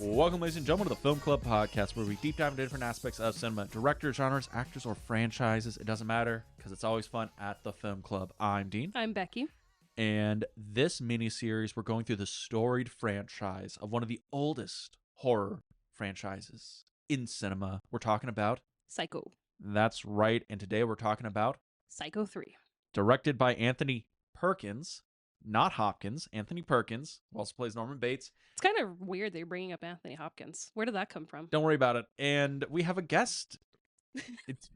Welcome, ladies and gentlemen, to the Film Club Podcast, where we deep dive into different aspects of cinema, directors, genres, actors, or franchises. It doesn't matter, because it's always fun at the Film Club. I'm Dean. I'm Becky. And this mini-series, we're going through the storied franchise of one of the oldest horror franchises in cinema. We're talking about... Psycho. That's right, and today we're talking about... Psycho 3. Directed by Anthony Perkins, not Hopkins. Anthony Perkins, who also plays Norman Bates. It's kind of weird they're bringing up Anthony Hopkins. Where did that come from? Don't worry about it. And we have a guest. It's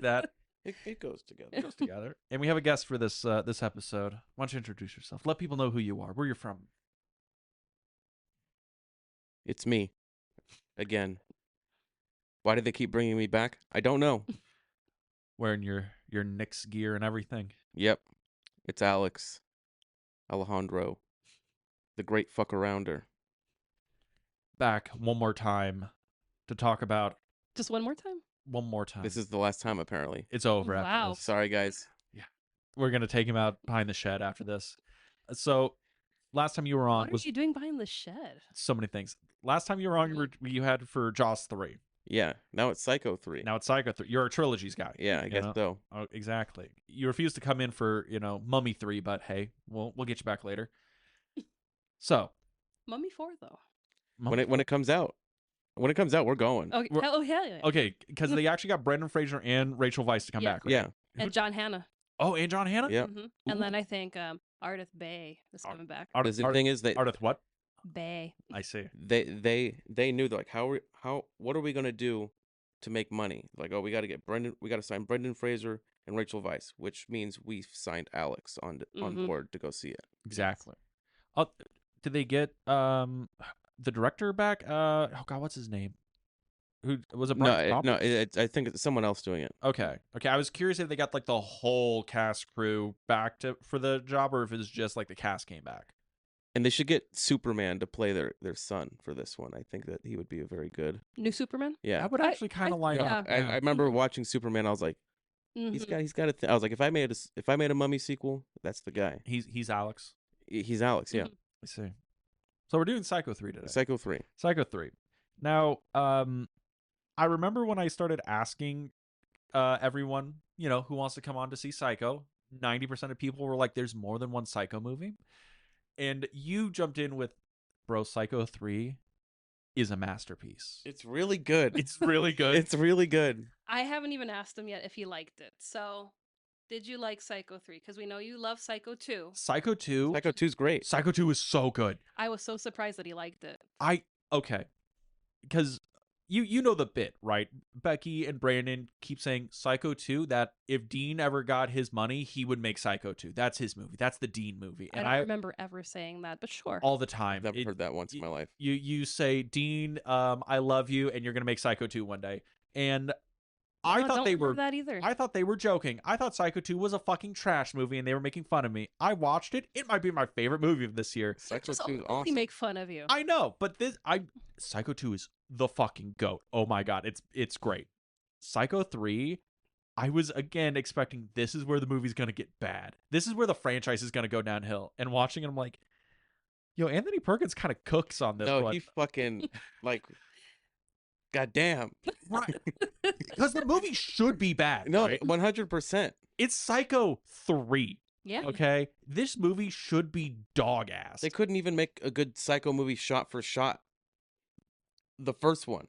that... It goes together. It goes together. And we have a guest for this this episode. Why don't you introduce yourself? Let people know who you are, where you're from. It's me. Again. Why did they keep bringing me back? I don't know. Wearing your Knicks gear and everything. Yep. It's Alex. Alejandro. The great fuck-arounder. Back one more time to talk about Just one more time? one more time. This is the last time, apparently. It's over Wow. after this. Sorry, guys. We're going to take him out behind the shed after this. So, last time you were on What was are you doing behind the shed? so many things. Last time you were on, you had for Jaws 3. Yeah. Now it's Psycho 3. Now it's Psycho 3. You're a trilogies guy. Yeah, I you guess know? so. Oh, exactly. You refused to come in for, Mummy 3, but hey, we'll get you back later. So, Mummy 4, though. When it comes out. When it comes out, we're going. Okay. We're- Oh, hell yeah. Okay, because they actually got Brendan Fraser and Rachel Weisz to come Yeah. back. Right? Yeah. And John Hanna. Oh, and John Hannah? Yeah. Mhm. And then I think Ardith Bay is coming back. The thing is, Ardith what? Bay. I see. they knew, like, what are we gonna do to make money? Like, oh, we got to sign Brendan Fraser and Rachel Weisz, which means we've signed Alex on Mhm. board to go see it. Exactly. Oh, did they get the director back? Oh God, what's his name? Who was it? Brian No, Coppers? I think it's someone else doing it. Okay. I was curious if they got like the whole cast crew back for the job, or if it's just like the cast came back. And they should get Superman to play their son for this one. I think that he would be a very good. New Superman? Yeah. That would actually kind of line yeah. up. I remember watching Superman. I was like, Mhm. he's got a I was like, if I made a Mummy sequel, that's the guy. He's Alex. He's Alex. Yeah. Mhm. I see. So we're doing Psycho 3 today. Psycho 3. Psycho 3. Now, I remember when I started asking everyone, who wants to come on to see Psycho, 90% of people were like, there's more than one Psycho movie. And you jumped in with, bro, Psycho 3 is a masterpiece. It's really good. It's really good. It's really good. I haven't even asked him yet if he liked it. So, did you like Psycho 3? Because we know you love Psycho 2. Psycho 2. Psycho 2's great. Psycho 2 is so good. I was so surprised that he liked it. Okay. Because you know the bit, right? Becky and Brandon keep saying Psycho 2, that if Dean ever got his money, he would make Psycho 2. That's his movie. That's the Dean movie. I And don't remember ever saying that, but sure. all the time. I've never heard that once in my life. You say, Dean, I love you, and you're gonna make Psycho 2 one day. And I No, thought don't they remember were that either. I thought they were joking. I thought Psycho 2 was a fucking trash movie and they were making fun of me. I watched it. It might be my favorite movie of this year. Psycho Just 2 is only awesome. make fun of you. I know, but Psycho 2 is the fucking goat. Oh my god, it's great. Psycho 3, I was again expecting this is where the movie's gonna get bad. This is where the franchise is gonna go downhill. And watching it, I'm like, yo, Anthony Perkins kind of cooks on this No, one. he fucking like. Goddamn. Right. Because the movie should be bad. No, right? 100%. It's Psycho 3. Yeah. Okay? This movie should be dog ass. They couldn't even make a good Psycho movie shot for shot. The first one.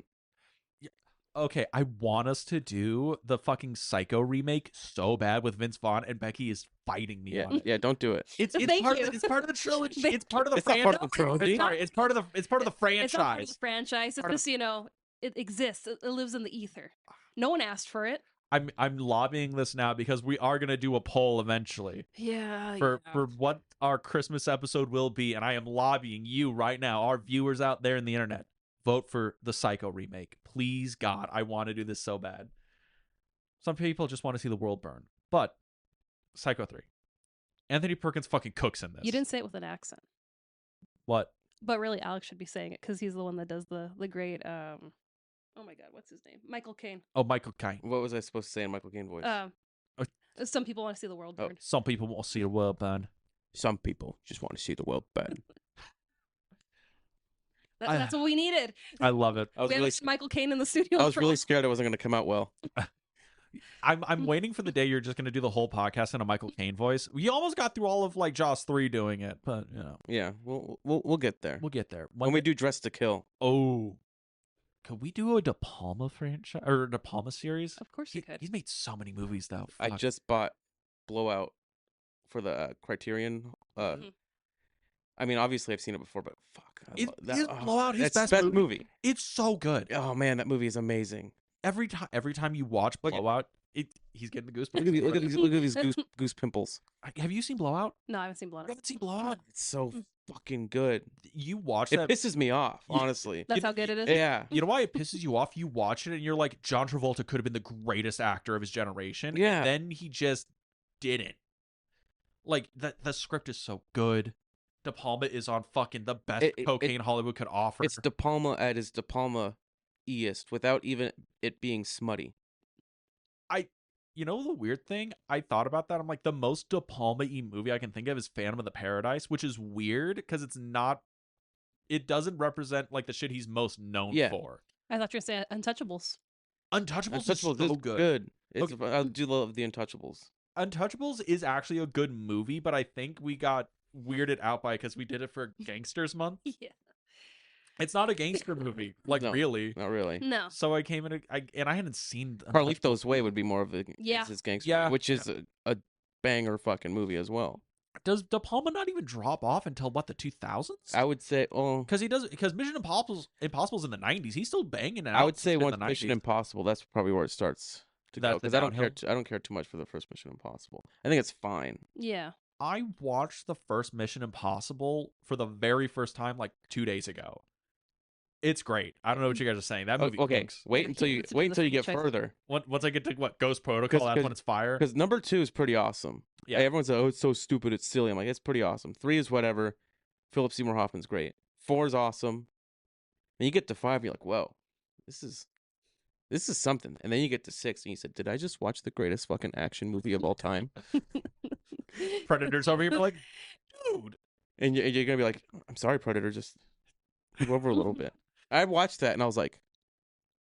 Okay, I want us to do the fucking Psycho remake so bad with Vince Vaughn, and Becky is fighting me Yeah, on it. yeah. Don't do it. It's Thank part you. of it's part of the trilogy. Thank It's part of the It's not part of the trilogy. Sorry, it's part of the It's not part of franchise. the franchise. It's Part of- just, it exists. It lives in the ether. No one asked for it. I'm lobbying this now because we are gonna do a poll eventually Yeah. for what our Christmas episode will be, and I am lobbying you right now, our viewers out there in the internet. Vote for the Psycho remake. Please, God, I want to do this so bad. Some people just want to see the world burn. But Psycho 3. Anthony Perkins fucking cooks in this. You didn't say it with an accent. What? But really, Alex should be saying it because he's the one that does the great, oh my God, what's his name? Michael Caine. Oh, Michael Caine. What was I supposed to say in Michael Caine voice? Some people want to see the world burn. Some people want to see the world burn. Some people just want to see the world burn. That's what we needed. I love it. I was We really, haven't had Michael Caine in the studio. I was for really long. scared it wasn't going to come out well. I'm waiting for the day you're just gonna do the whole podcast in a Michael Caine voice. We almost got through all of like Jaws 3 doing it, but you know, Yeah, we'll get there. we'll get there. When we do Dress to Kill. Oh, could we do a De Palma franchise or a De Palma series? Of course you could. He's made so many movies though. I Fuck. just bought Blowout for the Criterion. Mhm. I mean, obviously I've seen it before, but fuck. Is Blowout his that's best movie? It's so good. Oh man, that movie is amazing. Every time you watch Look at- Blowout, he's getting the goosebumps. Look at these goose pimples. Have you seen Blowout? No, I haven't seen Blood. You haven't seen Blowout? It's so fucking good. You watch It that. pisses me off, You- honestly. That's how good it is. Yeah. You know why it pisses you off? You watch it and you're like, John Travolta could have been the greatest actor of his generation. Yeah. And then he just didn't. Like the script is so good. De Palma is on fucking the best cocaine Hollywood could offer. It's De Palma at his De Palma-iest without even it being smutty. You know the weird thing? I thought about that. I'm like, the most De Palma-y movie I can think of is Phantom of the Paradise, which is weird because it doesn't represent like the shit he's most known Yeah. for. I thought you were saying Untouchables. Untouchables is so is good. It's, I do love the Untouchables. Untouchables is actually a good movie, but I think we got weirded out by it because we did it for Gangsters Month. Yeah. It's not a gangster movie, like No. really. Not really. No. So I came in, and I hadn't seen Carlito's Way would be more of a Yeah. his gangster, Yeah. which is a banger fucking movie as well. Does De Palma not even drop off until what, the 2000s? I would say, oh, Because Mission Impossible's in the 90s. He's still banging it out. I would say in once the Mission 90s. Impossible, that's probably where it starts to go. That's the Because I don't care. downhill? I don't care too much for the first Mission Impossible. I think it's fine. Yeah. I watched the first Mission Impossible for the very first time like 2 days ago. It's great. I don't know what you guys are saying. That movie Okay, kicks. wait Yeah, until you listen to wait the until you get franchise. further. Once I get to what Ghost Protocol, that's when it's fire. Because number 2 is pretty awesome. Yeah. Like, everyone's like, oh, it's so stupid, it's silly. I'm like, it's pretty awesome. 3 is whatever. Philip Seymour Hoffman's great. 4 is awesome. Then you get to 5, you're like, whoa, this is something. And then you get to 6, and you said, did I just watch the greatest fucking action movie of all time? Predators over here, be like, dude. And you're gonna be like, I'm sorry, Predator, just move over a little bit. I watched that and I was like,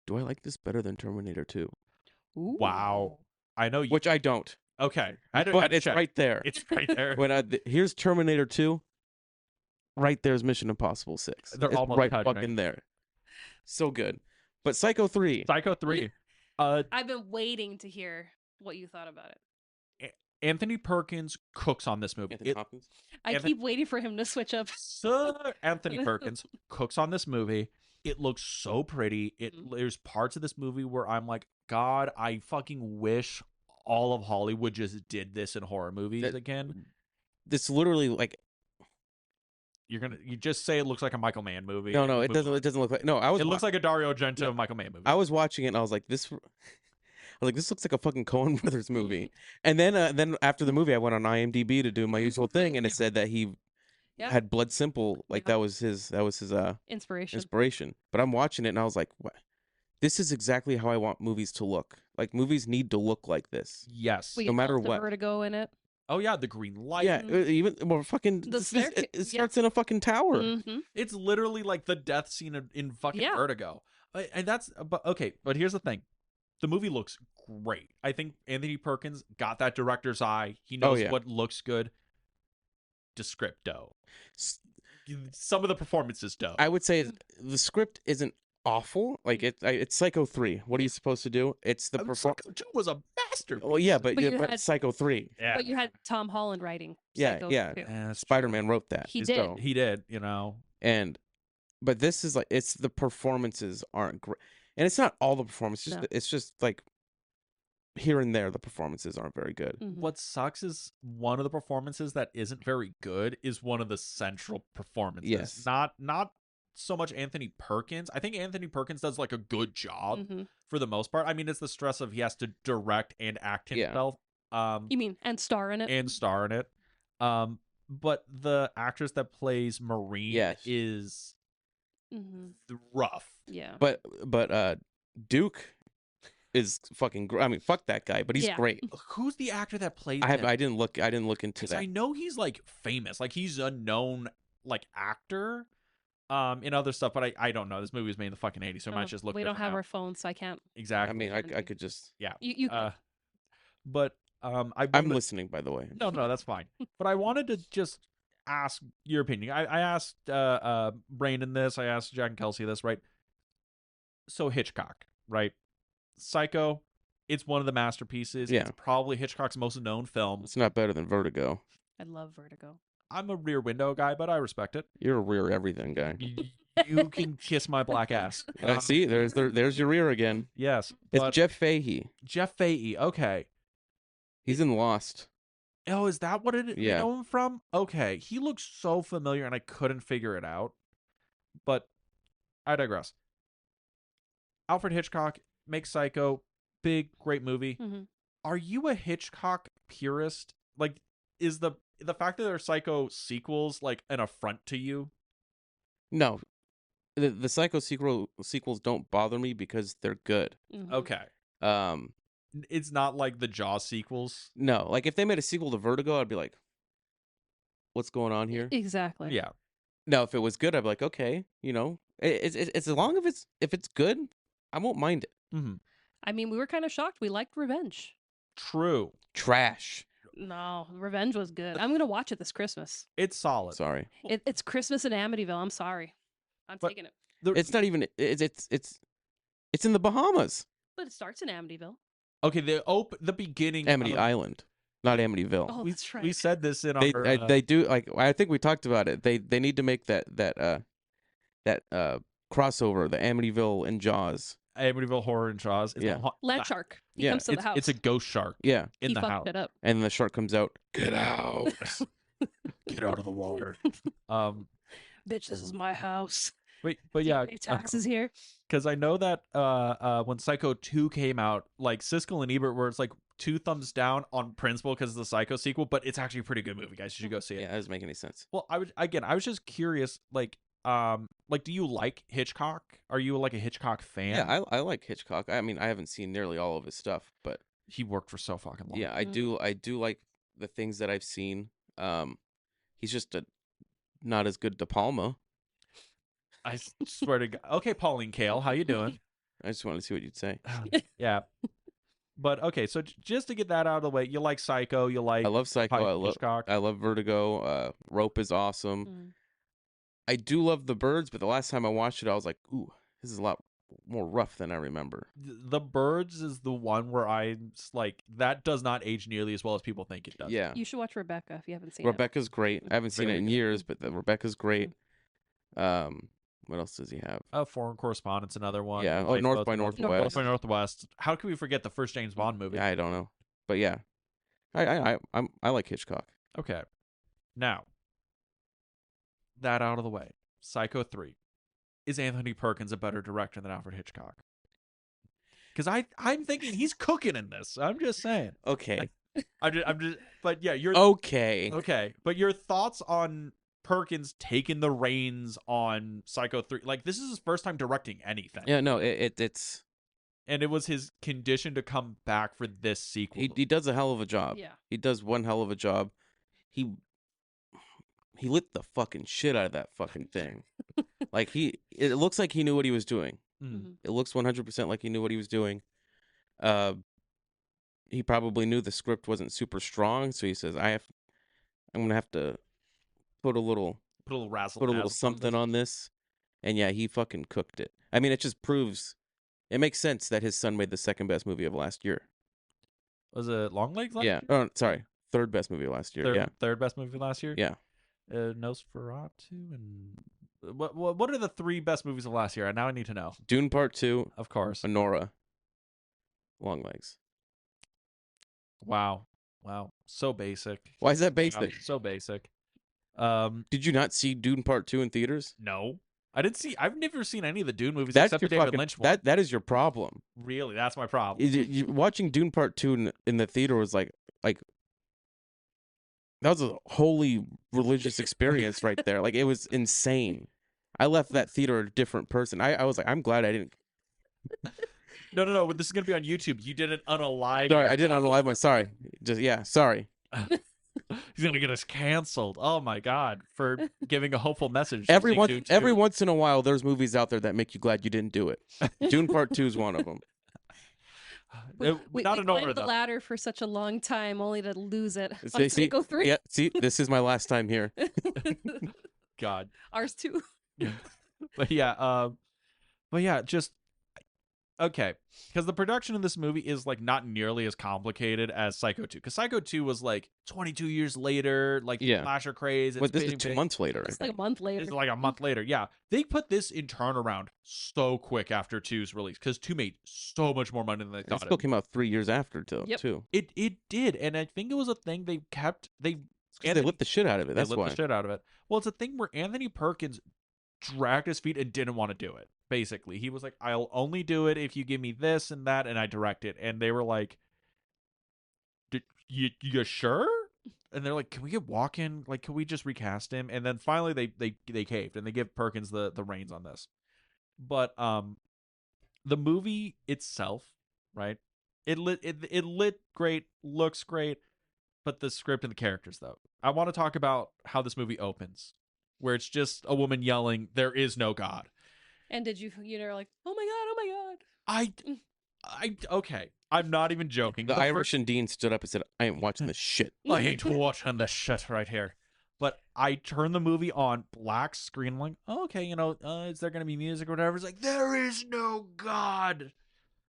do I like this better than Terminator 2? Wow. I know you. Which I don't. Okay. I don't. But it's right there. It's right there. When here's Terminator 2, right there's Mission Impossible 6. They're It's almost right touching. fucking there. So good. But Psycho 3, Psycho 3. I've been waiting to hear what you thought about it. Anthony Perkins cooks on this movie. Anthony Hopkins. I Anthony- keep waiting for him to switch up. Sir Anthony Perkins cooks on this movie. It looks so pretty. Mhm. There's parts of this movie where I'm like, God, I fucking wish all of Hollywood just did this in horror movies That- again. This literally like You just say it looks like a Michael Mann movie. no, it Move doesn't. on. It doesn't look like. No, I was. It looks like a Dario Argento No. Michael Mann movie. I was watching it and I was like, this. I was like, this looks like a fucking Coen Brothers movie. And then after the movie, I went on IMDb to do my usual thing, and it said that he Yeah. had Blood Simple, like Yeah. that was his Inspiration. inspiration. But I'm watching it and I was like, what? This is exactly how I want movies to look. Like movies need to look like this. Yes. We no get matter Delta what. Vertigo in it. Oh yeah, the green light. Yeah, even well, fucking The this- staircase- it yeah. starts in a fucking tower. Mm-hmm. It's literally like the death scene in fucking Yeah. Vertigo. And that's but okay, but here's the thing. The movie looks great. I think Anthony Perkins got that director's eye. He knows yeah. what looks good. Descripto. S- Some of the performances dope. I would say the script isn't awful. Like it's Psycho 3. What are you supposed to do? It's the perform. Psycho 2 was a masterpiece. Well, yeah, but, But you but had- Psycho 3. Yeah. But you had Tom Holland writing. Yeah, Psycho yeah. too. That's Spider-Man wrote that. He He's did. dope. He did, you know. But this is like it's the performances aren't great, and it's not all the performances. No. It's just like here and there the performances aren't very good. Mhm. What sucks is one of the performances that isn't very good is one of the central performances. Yes. Not so much Anthony Perkins. I think Anthony Perkins does like a good job Mhm. for the most part. I mean, it's the stress of he has to direct and act Yeah. himself. You mean and star in it? And star in it. But the actress that plays Maureen Yes. is Mm-hmm. rough. Yeah. But Duke is fucking. I mean, fuck that guy, but he's Yeah. great. Who's the actor that plays I him? didn't look into 'Cause that. I know he's like famous. Like he's a known like actor. in other stuff, but I don't know. This movie was made in the fucking 80s, so it might just look we don't different have now. our phones, so I can't. Exactly. I mean, I Envy. could just. yeah. You But I I'm wanted listening, by the way. no, that's fine. But I wanted to just ask your opinion. I asked Brandon this. I asked Jack and Kelsey this, right? So Hitchcock, right? Psycho, it's one of the masterpieces. Yeah. It's probably Hitchcock's most known film. It's not better than Vertigo. I love Vertigo. I'm a Rear Window guy, but I respect it. You're a rear everything guy. You can kiss my black ass. See, there's your rear again. Yes, It's but Jeff Fahey. Jeff Fahey. Okay. He's in Lost. Oh, is that what it Yeah. you know him from? Okay. He looks so familiar and I couldn't figure it out. But I digress. Alfred Hitchcock makes Psycho, big, great movie. Hmm. Are you a Hitchcock purist? Like, is the fact that there are Psycho sequels like an affront to you? No, the Psycho sequels don't bother me because they're good. Mhm. Okay. It's not like the Jaws sequels. No, like if they made a sequel to Vertigo, I'd be like, what's going on here? Exactly. Yeah. No, if it was good, I'd be like, okay, it's as long as it's good, I won't mind it. Mm-hmm. I mean, we were kind of shocked. We liked Revenge. True. Trash. No, Revenge was good. I'm gonna watch it this Christmas. It's solid. Sorry, It's Christmas in Amityville. I'm sorry. I'm But- taking it. it's not even. It's in the Bahamas, But it starts in Amityville. Okay, the beginning Amity of- Island, not Amityville. Oh, we, that's right. we said this in They our they do like I think we talked about it. They need to make that crossover, the Amityville and Jaws. Amityville Horror and Jaws. It's Yeah. Land shark. He Yeah, comes to the house. It's a ghost shark Yeah, in he the fucked house. it up. and the shark comes out. Get out. Get out of the water. Bitch, this is my house. But Do you yeah, pay taxes here. because I know that when Psycho 2 came out, like Siskel and Ebert were it's like 2 thumbs down on principle because of the Psycho sequel, but it's actually a pretty good movie, guys. You should go see it. Yeah, that doesn't make any sense. Well, I was just curious, like do you like Hitchcock? Are you like a Hitchcock fan? Yeah, I like Hitchcock. I mean, I haven't seen nearly all of his stuff, but He worked for so fucking long. yeah, I Mhm. do like the things that I've seen. He's just not as good De Palma. Swear to God. Okay, Pauline Kael, how you doing? I just wanted to see what you'd say. Yeah. But okay, so just to get that out of the way, you like Psycho, you like I love Psycho. Hitchcock. I love Vertigo. Rope is awesome. Mm. I do love The Birds, but the last time I watched it, I was like, ooh, this is a lot more rough than I remember. The Birds is the one where I'm like, that does not age nearly as well as people think it does. Yeah. You should watch Rebecca if you haven't seen Rebecca's great. I haven't seen it Very in good. years, but Rebecca's great. What else does he have? Foreign Correspondence, another one. Yeah. Oh, North by Northwest. North by Northwest. How can we forget the first James Bond movie? Yeah, I don't know, but yeah, I like Hitchcock. Okay. Now, that out of the way. Psycho 3. Is Anthony Perkins a better director than Alfred Hitchcock? Because I'm thinking he's cooking in this. I'm just saying. Okay. I'm just. But yeah, you're Okay. okay. But your thoughts on Perkins taking the reins on Psycho 3? Like, this is his first time directing anything. Yeah. No. It's And it was his condition to come back for this sequel. he does a hell of a it. job. Yeah. He does one hell of a job. He lit the fucking shit out of that fucking thing. Like it looks like he knew what he was doing. Mm. Mhm. It looks 100% like he knew what he was doing. He probably knew the script wasn't super strong, so he says, I'm gonna have to put a little Put a little razzle. put a little something on this. And yeah, he fucking cooked it. I mean, it just proves it makes sense that his son made the second best movie of last year. Was it Longlegs? Last Yeah. year? Oh, sorry. Third best movie of last year. Third best movie last year. Yeah. Nosferatu and what are the 3 best movies of last year? Now I need to know. Dune Part 2, Of course. Honora, Longlegs. Wow. So basic. Why is that Wow, basic? so basic. Did you not see Dune Part 2 in theaters? No. I've never seen any of the Dune movies That's except your the David fucking Lynch one. that is your problem. Really, that's my problem. Watching Dune Part 2 in the theater was like that was a wholly religious experience right there. Like it was insane. I left that theater a different person. I was like, I'm glad I didn't. No. This is gonna be on YouTube. You did it on a live. Sorry, I didn't on the live one. Sorry. Just sorry. He's gonna get us canceled. Oh my god, for giving a hopeful message. Every to Dune 2. once in a while, there's movies out there that make you glad you didn't do it. Dune Part 2 is one of them. We Not an order climbed the though. ladder for such a long time, only to lose it on See, Psycho 3. yeah, see, this is my last time here. God. Ours too. But yeah, just okay. Because the production of this movie is like not nearly as complicated as Psycho 2. Because Psycho 2 was like 22 years later, like Yeah. slasher craze. But this is getting 2 big. months later. I It's like a think. month later. It's like a month later. Yeah. They put this in turnaround so quick after 2's release. Because 2 made so much more money than they It thought. still came out 3 years after, Yep. too. It did. And I think it was a thing they kept. Because they lit the shit out of it. That's they lit why. the shit out of it. Well, it's a thing where Anthony Perkins dragged his feet and didn't want to do it. Basically, he was like, "I'll only do it if you give me this and that, and I direct it." And they were like, "You sure?" And they're like, "Can we get Walken? Like, can we just recast him?" And then finally, they caved and they give Perkins the reins on this. But the movie itself, right? It lit great, looks great, but the script and the characters, though. I want to talk about how this movie opens, where it's just a woman yelling, "There is no God." And did you know, like, oh my god. Okay. I'm not even joking. The Irish and Dean stood up and said, I ain't watching this shit. I ain't watching this shit right here. But I turned the movie on, black screen, I'm like, oh, okay, is there going to be music or whatever? It's like, there is no God.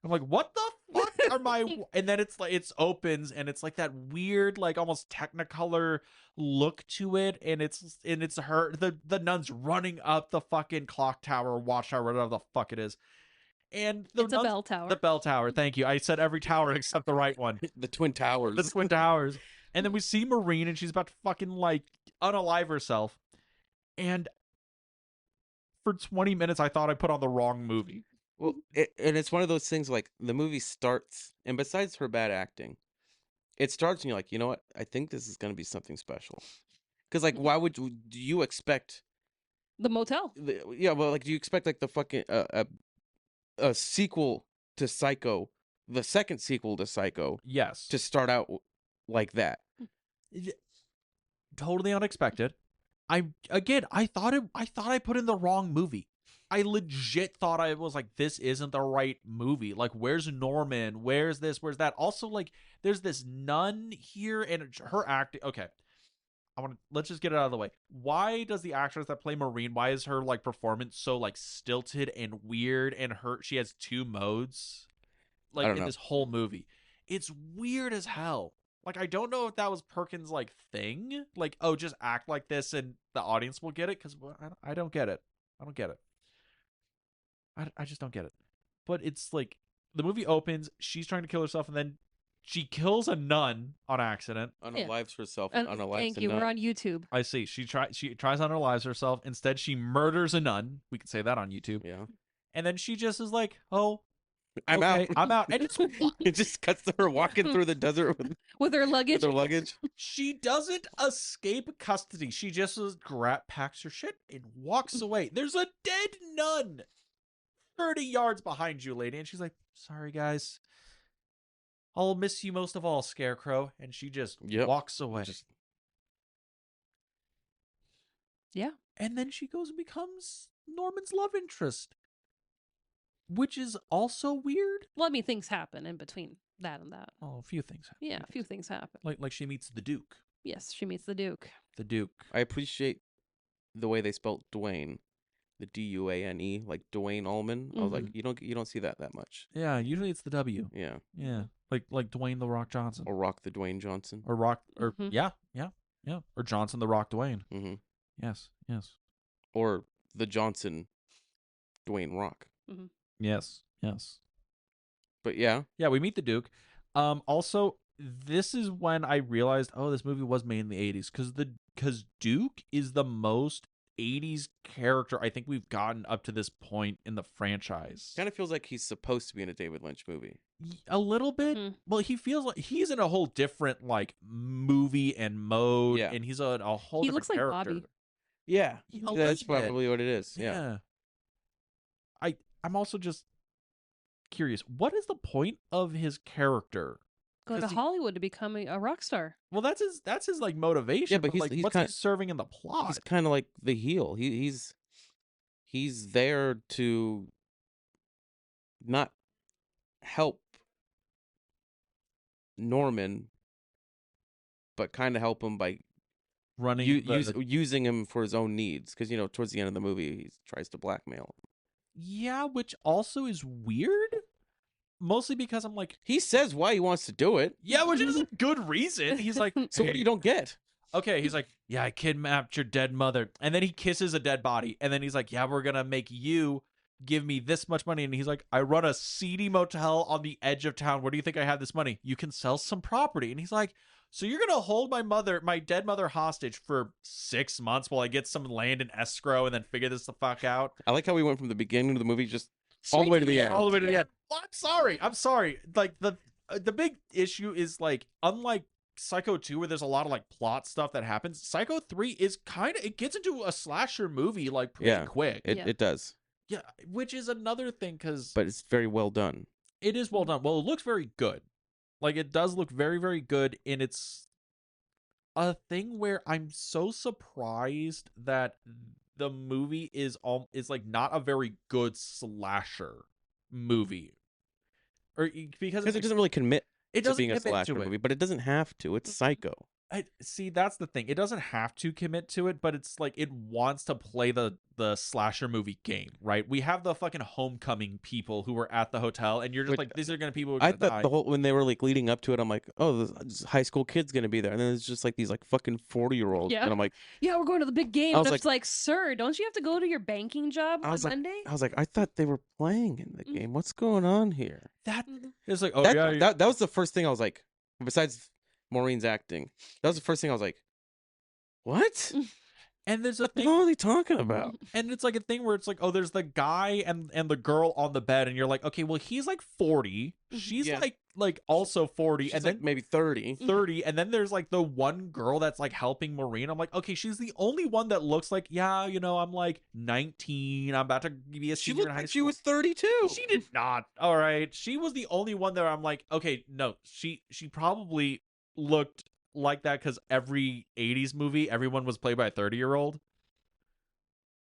I'm like, what the fuck are my... And then it's like, it opens and it's like that weird, like almost Technicolor look to it. And it's her, the nuns running up the fucking clock tower, watchtower, whatever the fuck it is. And It's a bell tower. The bell tower. Thank you. I said every tower except the right one. The Twin Towers. The Twin Towers. And then we see Maureen and she's about to fucking like unalive herself. And for 20 minutes, I thought I put on the wrong movie. Well, and it's one of those things like the movie starts, and besides her bad acting, it starts and you're like, you know what? I think this is going to be something special. Because like, why would do you expect The motel. Yeah, well, like, do you expect like the fucking a sequel to Psycho, the second sequel to Psycho, Yes. to start out like that? Totally unexpected. I thought I put in the wrong movie. I legit thought I was like, this isn't the right movie. Like, where's Norman? Where's this? Where's that? Also, like, there's this nun here and her acting. Okay. Let's just get it out of the way. Why does the actress that play Maureen, why is her like performance so like stilted and weird, and she has 2 modes like in this whole movie? It's weird as hell. Like, I don't know if that was Perkins' like thing, like, oh, just act like this and the audience will get it, because I don't get it. I don't get it. I just don't get it. But it's like the movie opens, she's trying to kill herself, and then she kills a nun on accident. Unalives herself. And Unalives thank a you. nun. We're on YouTube. I see. She tries to unalive herself. Instead, she murders a nun. We could say that on YouTube. Yeah. And then she just is like, "Oh, I'm okay, out. I'm out." And just It just cuts to her walking through the desert With her luggage. with her luggage. she doesn't escape custody. She just packs her shit and walks away. There's a dead nun 30 yards behind you, lady, and she's like, "Sorry, guys. I'll miss you most of all, Scarecrow." And she just walks away. Yeah. And then she goes and becomes Norman's love interest, which is also weird. Well, I mean, things happen in between that and that. Oh, a few things happen. Yeah, a few things happen. Like she meets the Duke. Yes, she meets the Duke. The Duke. I appreciate the way they spelled Dwayne, the Duane, like Dwayne Allman. I was like, you don't see that much. Yeah, usually it's the W. Yeah. Yeah, like Dwayne the Rock Johnson, Or Rock the Dwayne Johnson. or Rock, or yeah, or Johnson the Rock Dwayne. Mm-hmm. Yes. Or the Johnson Dwayne Rock. Yes. But yeah. Yeah, we meet the Duke. Also, this is when I realized, oh, this movie was made in the 80s, because Duke is the most 80s character I think we've gotten up to this point in the franchise. Kind of feels like he's supposed to be in a David Lynch movie. A little bit. Well, he feels like he's in a whole different like movie and mode, and he's a whole He different looks like character. Bobby. Yeah. A That's little bit. probably what it is. Yeah. I'm also just curious, what is the point of his character? Go to 'Cause he- Hollywood to become a rock star. Well, that's his like motivation. but he's- like, he's what's he serving in the plot? He's kind of like the heel. He's there to not help Norman, but kind of help him by Running using him for his own needs. Because towards the end of the movie, he tries to blackmail him. Yeah, which also is weird. Mostly because I'm like, He says why he wants to do it. yeah, which is a good reason. He's like, So what "Hey." you don't get? Okay, he's like, yeah, I kidnapped your dead mother. And then he kisses a dead body. And then he's like, yeah, we're going to make you give me this much money. And he's like, I run a seedy motel on the edge of town. Where do you think I have this money? You can sell some property. And he's like, so you're going to hold my dead mother hostage for 6 months while I get some land in escrow and then figure this the fuck out? I like how we went from the beginning of the movie just all the way to the end. All the way to the end. Well, I'm sorry. Like the big issue is like, unlike Psycho 2, where there's a lot of like plot stuff that happens, Psycho 3 is it gets into a slasher movie like pretty quick. It does, Yeah, which is another thing because but it's very well done. it is well done. Well, it looks very good. Like, it does look very, very good, and it's a thing where I'm so surprised that the movie is like not a very good slasher movie, or because Because it doesn't really commit it to doesn't being a commit slasher to it. movie, but it doesn't have to. It's Psycho. See, that's the thing. It doesn't have to commit to it, but it's like it wants to play the slasher movie game, right? We have the fucking homecoming people who were at the hotel, and you're just Which- like, these are gonna people who are I gonna thought die. the whole when they were like leading up to it, I'm like, oh, this high school kid's gonna be there, and then it's just like these like fucking 40-year-olds, Yeah. and I'm like, Yeah, we're going to the big game. I And was it's like, sir, don't you have to go to your banking job I on was like, Monday? I thought they were playing in the Mm. game. What's going on here? That Mhm. it's like, oh that, yeah, that was the first thing I was like, besides Maureen's acting, that was the first thing I was like, what? and there's a What the thing. hell are they talking about? And it's like a thing where it's like, oh, there's the guy and the girl on the bed, and you're like, okay, well, he's like 40, she's Yeah. like also 40, She's and like then maybe 30. 30, and then there's like the one girl that's like helping Maureen. I'm like, okay, she's the only one that looks like, yeah, I'm like 19, I'm about to be a She senior looked in high like school. she was 32. She did not. All right, she was the only one there. I'm like, okay, no, she probably looked like that because every 80s movie, everyone was played by a 30-year-old.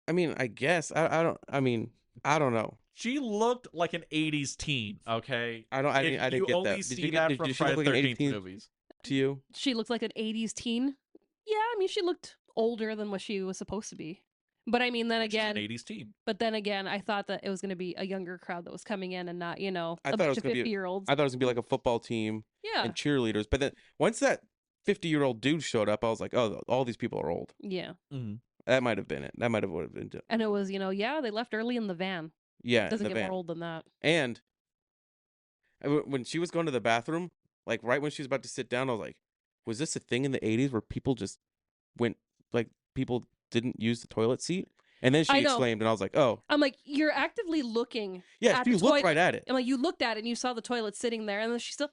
I mean, I guess I don't know. She looked like an 80s teen, okay? I don't. I If didn't, I didn't you get only that. see Did you that get? from Did she Friday look the like an 13th 18 movies. to you? She looked like an 80s teen. Yeah, I mean, she looked older than what she was supposed to be. But I mean, then She's an again, 80s teen. I thought that it was going to be a younger crowd that was coming in and not, I a thought it bunch was of gonna be- 50-year-olds. I thought it was gonna be like a football team Yeah. and cheerleaders. But then once that 50-year-old dude showed up, I was like, oh, all these people are old. Yeah. Mhm. That might have been it. That might have would have been it. And it was, yeah, they left early in the van. Yeah, Doesn't the get van. more old than that. And when she was going to the bathroom, like right when she was about to sit down, I was like, was this a thing in the 80s where people just went, like, people didn't use the toilet seat? And then she I know. exclaimed, and I was like, oh, I'm like, you're actively looking. yeah, At you the look toilet. right at it. I'm like, you looked at it and you saw the toilet sitting there, and then she's still,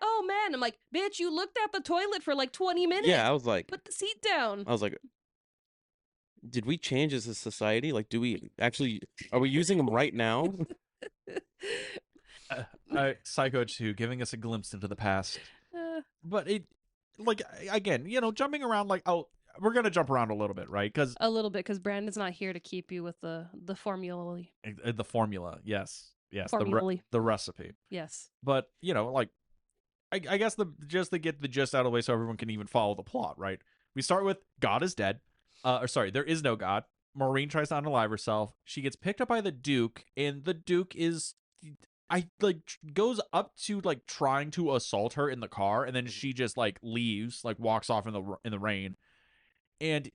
oh man. I'm like, bitch, you looked at the toilet for like 20 minutes. Yeah, I was like, Put the seat down. I was like, did we change as a society? Like, are we using them right now? Psycho 2 giving us a glimpse into the past. But it, like, again, jumping around, like, oh, we're going to jump around a little bit, right? Because A little bit, because Brandon's not here to keep you with the formula. the formula, yes, Formula. the recipe. Yes. But, like, I guess just to get the gist out of the way so everyone can even follow the plot, right? We start with God is dead. There is no God. Maureen tries to unalive herself. She gets picked up by the Duke, and the Duke goes up to like trying to assault her in the car, and then she just like leaves, like walks off in the rain. And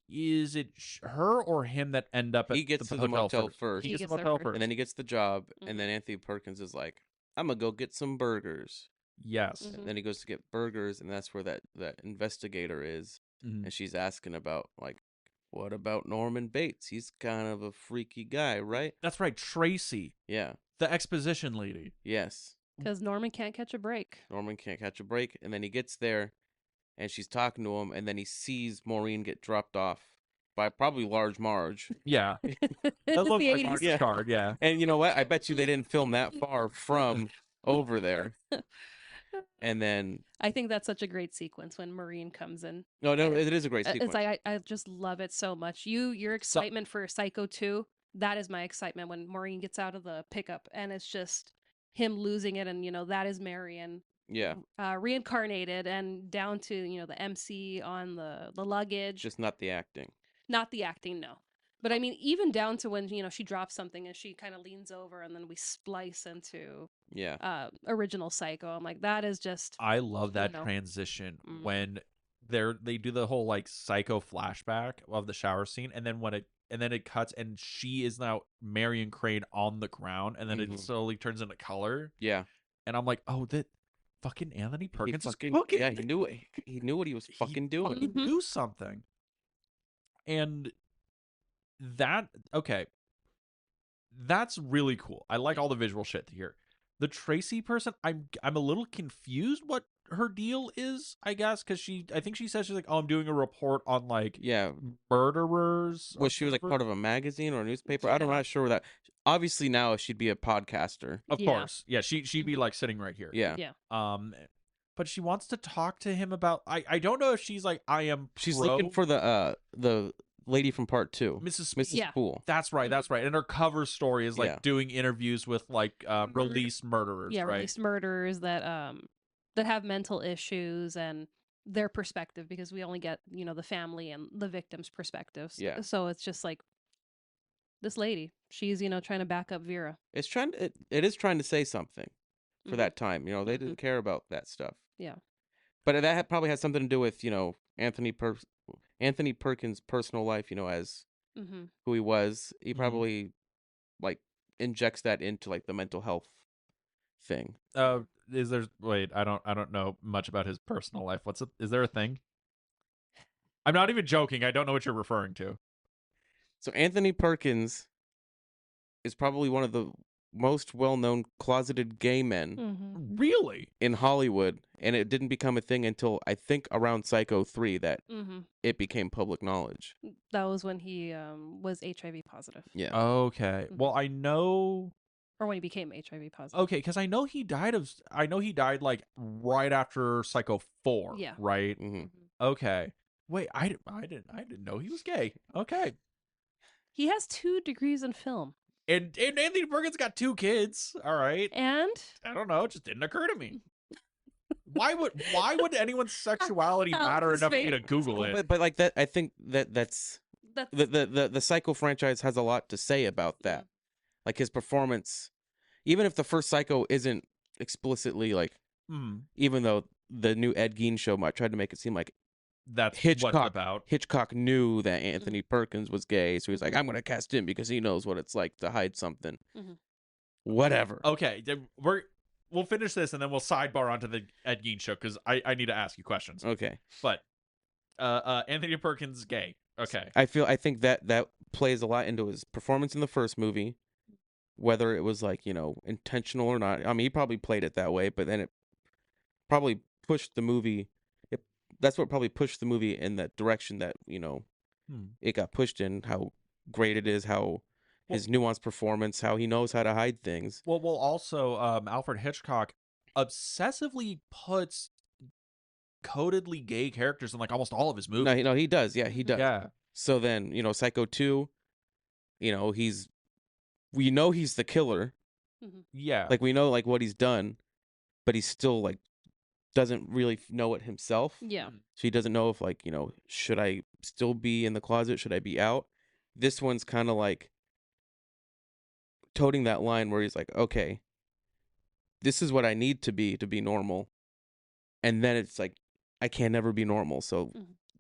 is it her or him that end up at He gets to the motel first. He He gets to gets the there motel first. first. And then he gets the job, Mhm. and then Anthony Perkins is like, I'm gonna go get some burgers. Yes. Mhm. And then he goes to get burgers, and that's where that investigator is. Mhm. And she's asking about, like, what about Norman Bates? He's kind of a freaky guy, right? That's right, Tracy, Yeah. the exposition lady. Yes. Because Norman can't catch a break. Norman can't catch a break, and then he gets there, and she's talking to him, and then he sees Maureen get dropped off by probably Large Marge. Yeah. It's That looks the like 80s. Mark's Yeah. card, yeah. And you know what? I bet you they didn't film that far from over there. And then I think that's such a great sequence when Maureen comes in. no, it is a great sequence. It's like I just love it so much. Your excitement for Psycho 2, that is my excitement when Maureen gets out of the pickup and it's just him losing it, and that is Marion Yeah, reincarnated and down to the MC on the luggage. just not the acting. Not the acting, no. But I mean, even down to when she drops something and she kind of leans over, and then we splice into Yeah, original Psycho. I'm like, that is just I love that know. transition Mhm. when they do the whole like Psycho flashback of the shower scene, and then it cuts and she is now Marion Crane on the ground, and then Mhm. it slowly turns into color, yeah. and I'm like, oh, that fucking Anthony He Perkins is fucking cooking. yeah. He knew it. He knew what he was He fucking doing. fucking Mhm. do something. And okay, that's really cool. I like all the visual shit here. The Tracy person, I'm a little confused what her deal is, I guess, because I think she says she's like, oh, I'm doing a report on like Yeah, murderers. was she was like part of a magazine or a newspaper? I'm Yeah. not sure that. Obviously now she'd be a podcaster. Of Yeah. course, yeah. She'd be like sitting right here. Yeah, Yeah. But she wants to talk to him about. I don't know if she's like I am. she's pro looking for the lady from part 2, Mrs. Mrs. Yeah. Spool. That's right. That's right. And her cover story is like Yeah. doing interviews with like released murderers. Yeah, right? released murderers that have mental issues and their perspective, because we only get the family and the victim's perspectives. Yeah. So it's just like this lady, she's trying to back up Vera. It is trying to say something for Mhm. that time. They didn't care about that stuff. Yeah. But that probably has something to do with Anthony Perkins' personal life. As Mm-hmm. who he was, he Mhm. probably like injects that into like the mental health thing. Is there? Wait, I don't know much about his personal life. Is there a thing? I'm not even joking. I don't know what you're referring to. So Anthony Perkins is probably one of the most well-known closeted gay men Mm-hmm. Really? in Hollywood, and it didn't become a thing until I think around Psycho 3 that Mm-hmm. it became public knowledge. That was when he was HIV positive, Yeah. Okay. Mhm. Well, I know. or when he became HIV positive. Okay, because I know he died like right after Psycho 4. Yeah. Right. hmm Mhm. Okay. Wait, I didn't know he was gay. Okay. He has 2 degrees in film, And Anthony Perkins got 2 kids. All right. and I don't know. It just didn't occur to me. Why would anyone's sexuality matter His enough for me face. to Google it? But like that, I think that's that's the Psycho franchise has a lot to say about that. Like his performance, even if the first Psycho isn't explicitly like, Hmm. even though the new Ed Gein show tried to make it seem like That's what Hitchcock it's about. Hitchcock knew that Anthony Perkins was gay, so he's like, I'm gonna cast him because he knows what it's like to hide something. Mhm. Whatever. Okay, then we'll finish this and then we'll sidebar onto the Ed Gein show because I need to ask you questions. Okay. But Anthony Perkins gay. Okay. I think that plays a lot into his performance in the first movie, whether it was like intentional or not. I mean, he probably played it that way, but then it probably pushed the movie. That's what probably pushed the movie in that direction that it got pushed in. How great it is, how his nuanced performance, how he knows how to hide things. Well, also Alfred Hitchcock obsessively puts codedly gay characters in like almost all of his movies. No, he does. Yeah, he does. Yeah. So then Psycho 2, he's the killer. Yeah. Like we know like what he's done, but he's still like doesn't really know it himself. Yeah. So he doesn't know if like, should I still be in the closet? Should I be out? This one's kind of like toting that line where he's like, okay, this is what I need to be normal. And then it's like, I can never be normal. So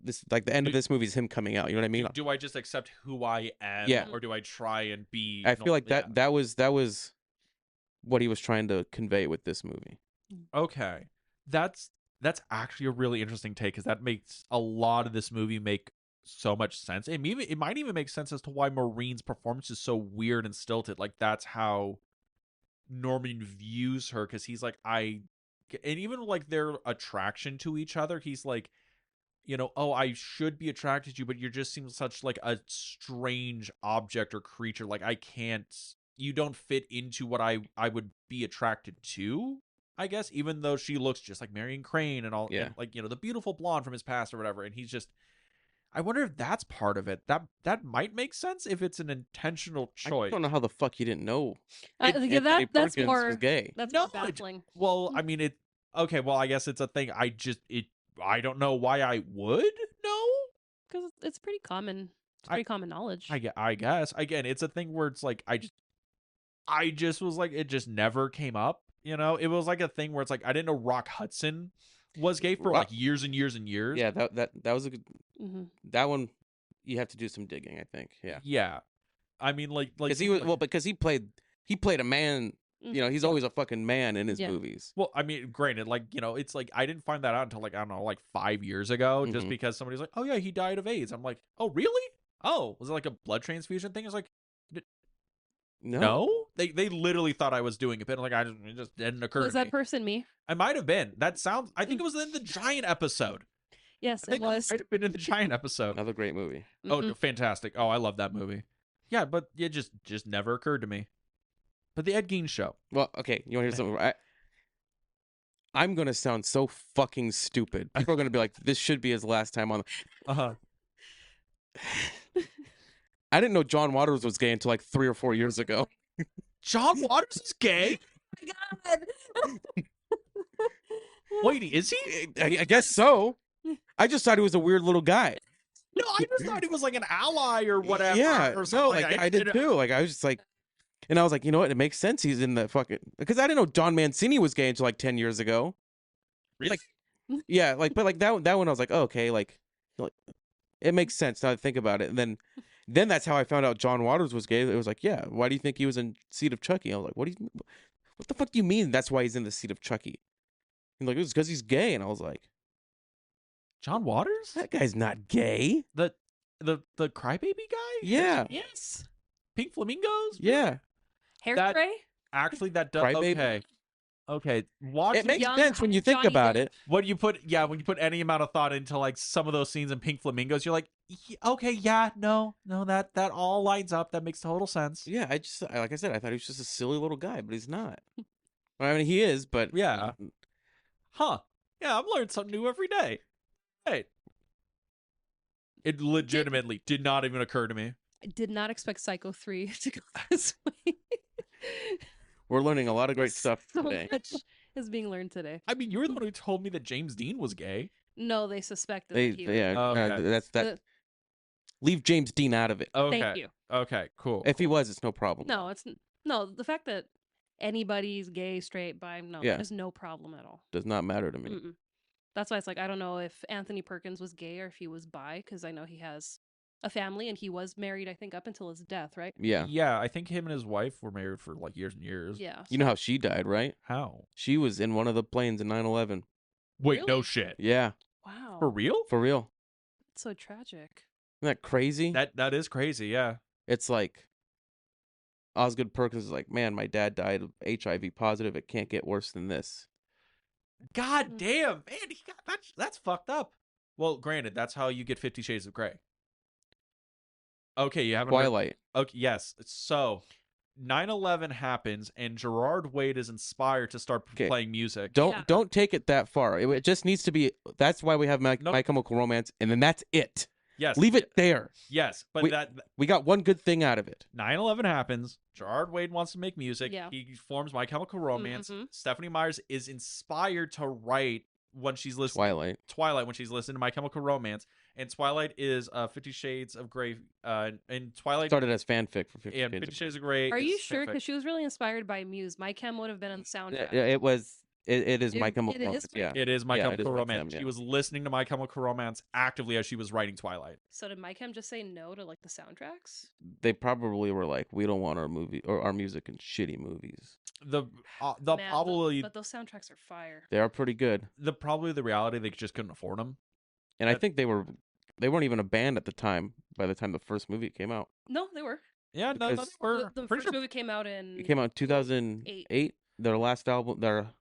this, like the end of this movie is him coming out. You know what I mean? Do I just accept who I am? Yeah. Or do I try and be? I feel like yeah. that was what he was trying to convey with this movie. Okay. That's actually a really interesting take because that makes a lot of this movie make so much sense. It might even make sense as to why Maureen's performance is so weird and stilted. Like that's how Norman views her because he's like and even like their attraction to each other, he's like, oh, I should be attracted to you, but you just seem such like a strange object or creature. Like you don't fit into what I would be attracted to. I guess, even though she looks just like Marion Crane and all, Yeah. and like, the beautiful blonde from his past or whatever, and he's just. I wonder if that's part of it. That might make sense if it's an intentional I choice. don't know how the fuck you didn't know. Yeah, Anthony that's Perkins more was gay. that's No, more baffling. Well, I mean it. Okay, well, I guess it's a thing. I don't know why I would know. Because it's pretty common. It's pretty common knowledge. I guess again, it's a thing where it's like I just was like, it just never came up. It was like a thing where it's like I didn't know Rock Hudson was gay for like years and years and years. Yeah, that was a good. Mm-hmm. That one, you have to do some digging. I think. Yeah. Yeah. I mean, like Because he was because he played a man. He's always a fucking man in his Yeah. movies. Well, I mean, granted, like, it's like I didn't find that out until like, I don't know, like 5 years ago, just Mhm. because somebody's like, oh yeah, he died of AIDS. I'm like, oh really? Oh, was it like a blood transfusion thing? It's like, no. They literally thought I was doing it, but like it just didn't occur Was to me. that person me? I might have been. I think it was in the Giant episode. Yes, I think it was. I might have been in the Giant episode. Another great movie. Oh, Mhm. fantastic. Oh, I love that movie. Yeah, but it just never occurred to me. But the Ed Gein show. Well, okay. You want to hear something? I'm gonna sound so fucking stupid. People are gonna be like, "This should be his last time on." Uh-huh. I didn't know John Waters was gay until like 3 or 4 years ago. John Waters is gay? God. Wait, is he? I guess so. I just thought he was a weird little guy. No, I just thought he was like an ally or whatever. Yeah, or no, something. like I did too. Like I was just like, and I was like, you know what? It makes sense. He's in the fucking because I didn't know John Mancini was gay until like 10 years ago. Really? Like, yeah, like but like that one I was like, oh, okay, like it makes sense now that I think about it. And then that's how I found out John Waters was gay. It was like, yeah, why do you think he was in Seed of Chucky? I was like, what the fuck do you mean? That's why he's in the Seed of Chucky? He's like, it's because he's gay, and I was like, John Waters? that guy's not gay. The crybaby guy? Yeah, Yes. Pink Flamingos? yeah. Hairspray? Actually, that does. Crybaby? Okay. Okay. Watch It makes Young sense when you think Johnny about Depp. it. when you put any amount of thought into like some of those scenes in Pink Flamingos, you're like, okay, yeah, no, that all lines up. That makes total sense. Yeah, like I said, I thought he was just a silly little guy, but he's not. I mean, he is, but Yeah. Huh. Yeah, I'm learning something new every day. Hey. It legitimately did not even occur to me. I did not expect Psycho 3 to go this way. we're learning a lot of great stuff So today. much is being learned today. I mean, you were the one who told me that James Dean was gay. No, they suspected They, that he was. yeah, Okay. that's that. The- Leave James Dean out of it. Okay. Thank you. Okay, cool. If he was, it's no problem. No, the fact that anybody's gay, straight, bi, no, Yeah. that is no problem at all. Does not matter to me. Mm-mm. That's why it's like I don't know if Anthony Perkins was gay or if he was bi, because I know he has a family and he was married, I think, up until his death, right? Yeah. Yeah, I think him and his wife were married for like years and years. Yeah. You know how she died, right? How? She was in one of the planes in 9/11. Wait, no Really? shit. Yeah, Wow. For real? for real. It's so tragic. Isn't that crazy? That is crazy, yeah. It's like Osgood Perkins is like, man, my dad died of HIV positive. It can't get worse than this. God damn, man, that's fucked up. Well, granted, that's how you get 50 Shades of Grey. Okay, you haven't heard- Twilight. Okay, yes. So 9/11 happens and Gerard Way is inspired to start Okay. playing music. Yeah. Don't take it that far. It just needs to be. That's why we have My Chemical Romance, and then that's it. Yes. Leave it there. Yes, but We- that We got one good thing out of it. 9/11 happens. Gerard Way wants to make music. Yeah. He forms My Chemical Romance. Mhm. Stephanie Myers is inspired to write when she's listening Twilight. when she's listening to My Chemical Romance, and Twilight is 50 Shades of Grey. And Twilight Started as fanfic for 50 and Shades 50 of Shades of Grey. Are is you sure? fanfic. Because she was really inspired by Muse. My Chem would have been on the soundtrack. Yeah, it was. It is My It- Chemical it is Romance. My Yeah. It is My Yeah, it is Chemical My Romance. Chem, She yeah. was listening to My Chemical Romance actively as she was writing Twilight. So did My Chem just say no to like the soundtracks? They probably were like, we don't want our movie or our music in shitty movies. The Man, probably but those soundtracks are fire. They are pretty good, the reality they just couldn't afford them. and I That- think they weren't even a band at the time. By the time the first movie came out, No, they were. Yeah, no, Because- they were The pretty first sure. movie came out in. it came out in 2008. Their last album, their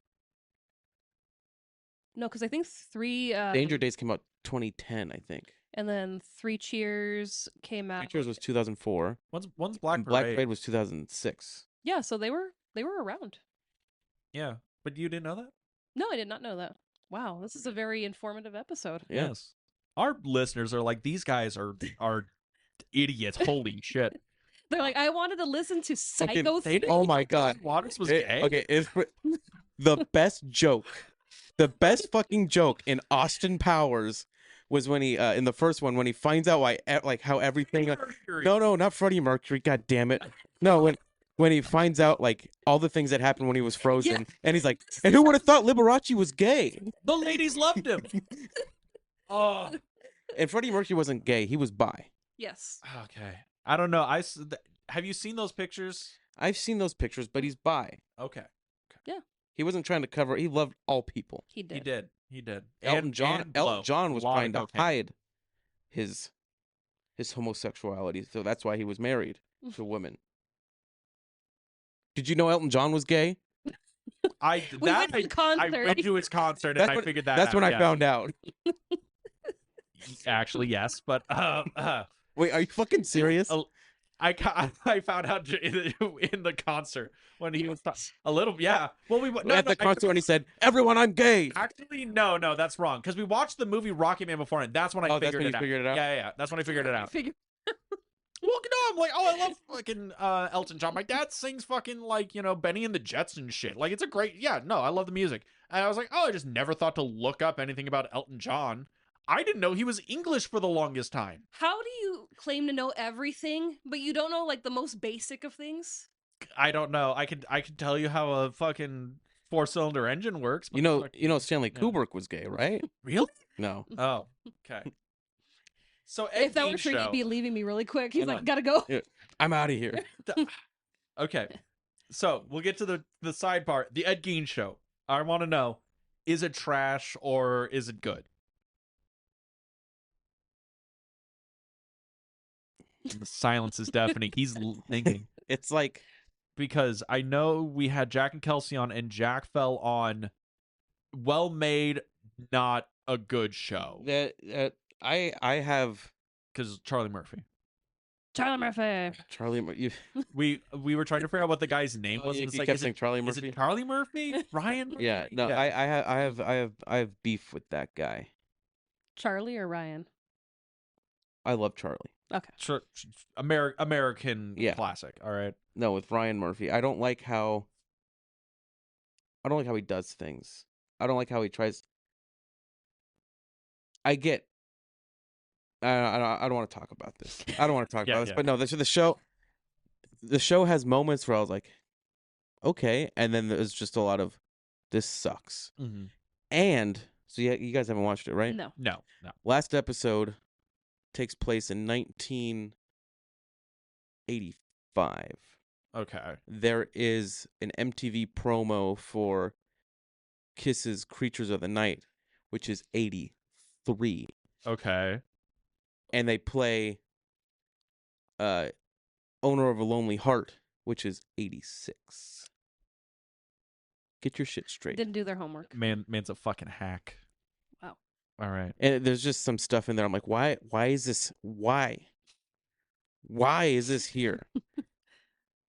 No, because I think three. Danger Days came out 2010, I think. And then Three Cheers came out. Pictures was 2004. One's Black and Parade. Black Parade was 2006. Yeah, so they were around. Yeah, But you didn't know that? No, I did not know that. Wow, this is a very informative episode. Yeah. Yes. Our listeners are like, these guys are idiots. Holy shit. They're like, I wanted to listen to Fucking- Psycho They 3. Oh my god. Waters was It- gay? Okay, the best joke, the best fucking joke in Austin Powers was when he in the first one when he finds out like how everything. Mercury. No, not Freddie Mercury. God damn it. No, when he finds out like all the things that happened when he was frozen, and he's like, and who would have thought Liberace was gay? The ladies loved him. Oh. And Freddie Mercury wasn't gay; he was bi. Yes. Okay. I don't know. Have you seen those pictures? I've seen those pictures, but he's bi. Okay. He wasn't trying to cover. He loved all people. He did. He did. He did. Elton John. and blow. Elton John was A lot of trying to cocaine. hide his homosexuality, so that's why he was married to a woman. Did you know Elton John was gay? We went to the concert. I went to his concert and That's I when- figured that That's out. when I yeah. found out. Actually, yes, but Wait, are you fucking serious? Oh, I found out in the concert when he was a little, yeah. Well, At the concert when he said, "Everyone, I'm gay." Actually, no, that's wrong. Because we watched the movie Rocket Man before, and that's when I Oh, that's figured when it you out. figured it out? Yeah. That's when I figured it out. Figure- Well, no, I'm like, oh, I love fucking Elton John. My dad sings fucking like, Benny and the Jets and shit. Like, it's a great, yeah, no, I love the music. And I was like, oh, I just never thought to look up anything about Elton John. I didn't know he was English for the longest time. How do you claim to know everything, but you don't know like the most basic of things? I don't know. I could tell you how a fucking 4-cylinder engine works. But You know, Stanley Yeah. Kubrick was gay, right? really? No. Oh, okay. So Ed If that Gein were true, show. you'd be leaving me really quick. He's I know. like, gotta go. I'm out of here. Okay. So we'll get to the side part. The Ed Gein show. I want to know, is it trash or is it good? The silence is deafening. He's thinking. It's like Because I know we had Jack and Kelsey on, and Jack fell on well made, not a good show. that. I have Because Charlie Murphy. Charlie Murphy. Charlie. You, We were trying to figure out what the guy's name was. you and it's like, kept is saying Charlie is Murphy. it Charlie Murphy? Ryan? Murphy? Yeah. No. Yeah. I have beef with that guy. Charlie or Ryan? I love Charlie. American Yeah. classic. All right. No, with Ryan Murphy. I don't like how he does things. I don't like how he tries. I get. I don't want to talk about this. I don't want to talk Yeah, about this. yeah. But no, the show. The show has moments where I was like, okay, and then there's just a lot of, this sucks. Mm-hmm. And so you guys haven't watched it, right? No. No. Last episode takes place in 1985. Okay. There is an MTV promo for Kiss's Creatures of the Night, which is 83. Okay. And they play Owner of a Lonely Heart, which is 86. Get your shit straight. Didn't do their homework. Man's a fucking hack. Wow. All right. And there's just some stuff in there. I'm like, why is this? Why is this here?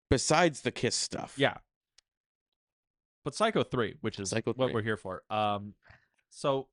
Besides the Kiss stuff. Yeah. But Psycho 3, which is Psycho what 3. we're here for. So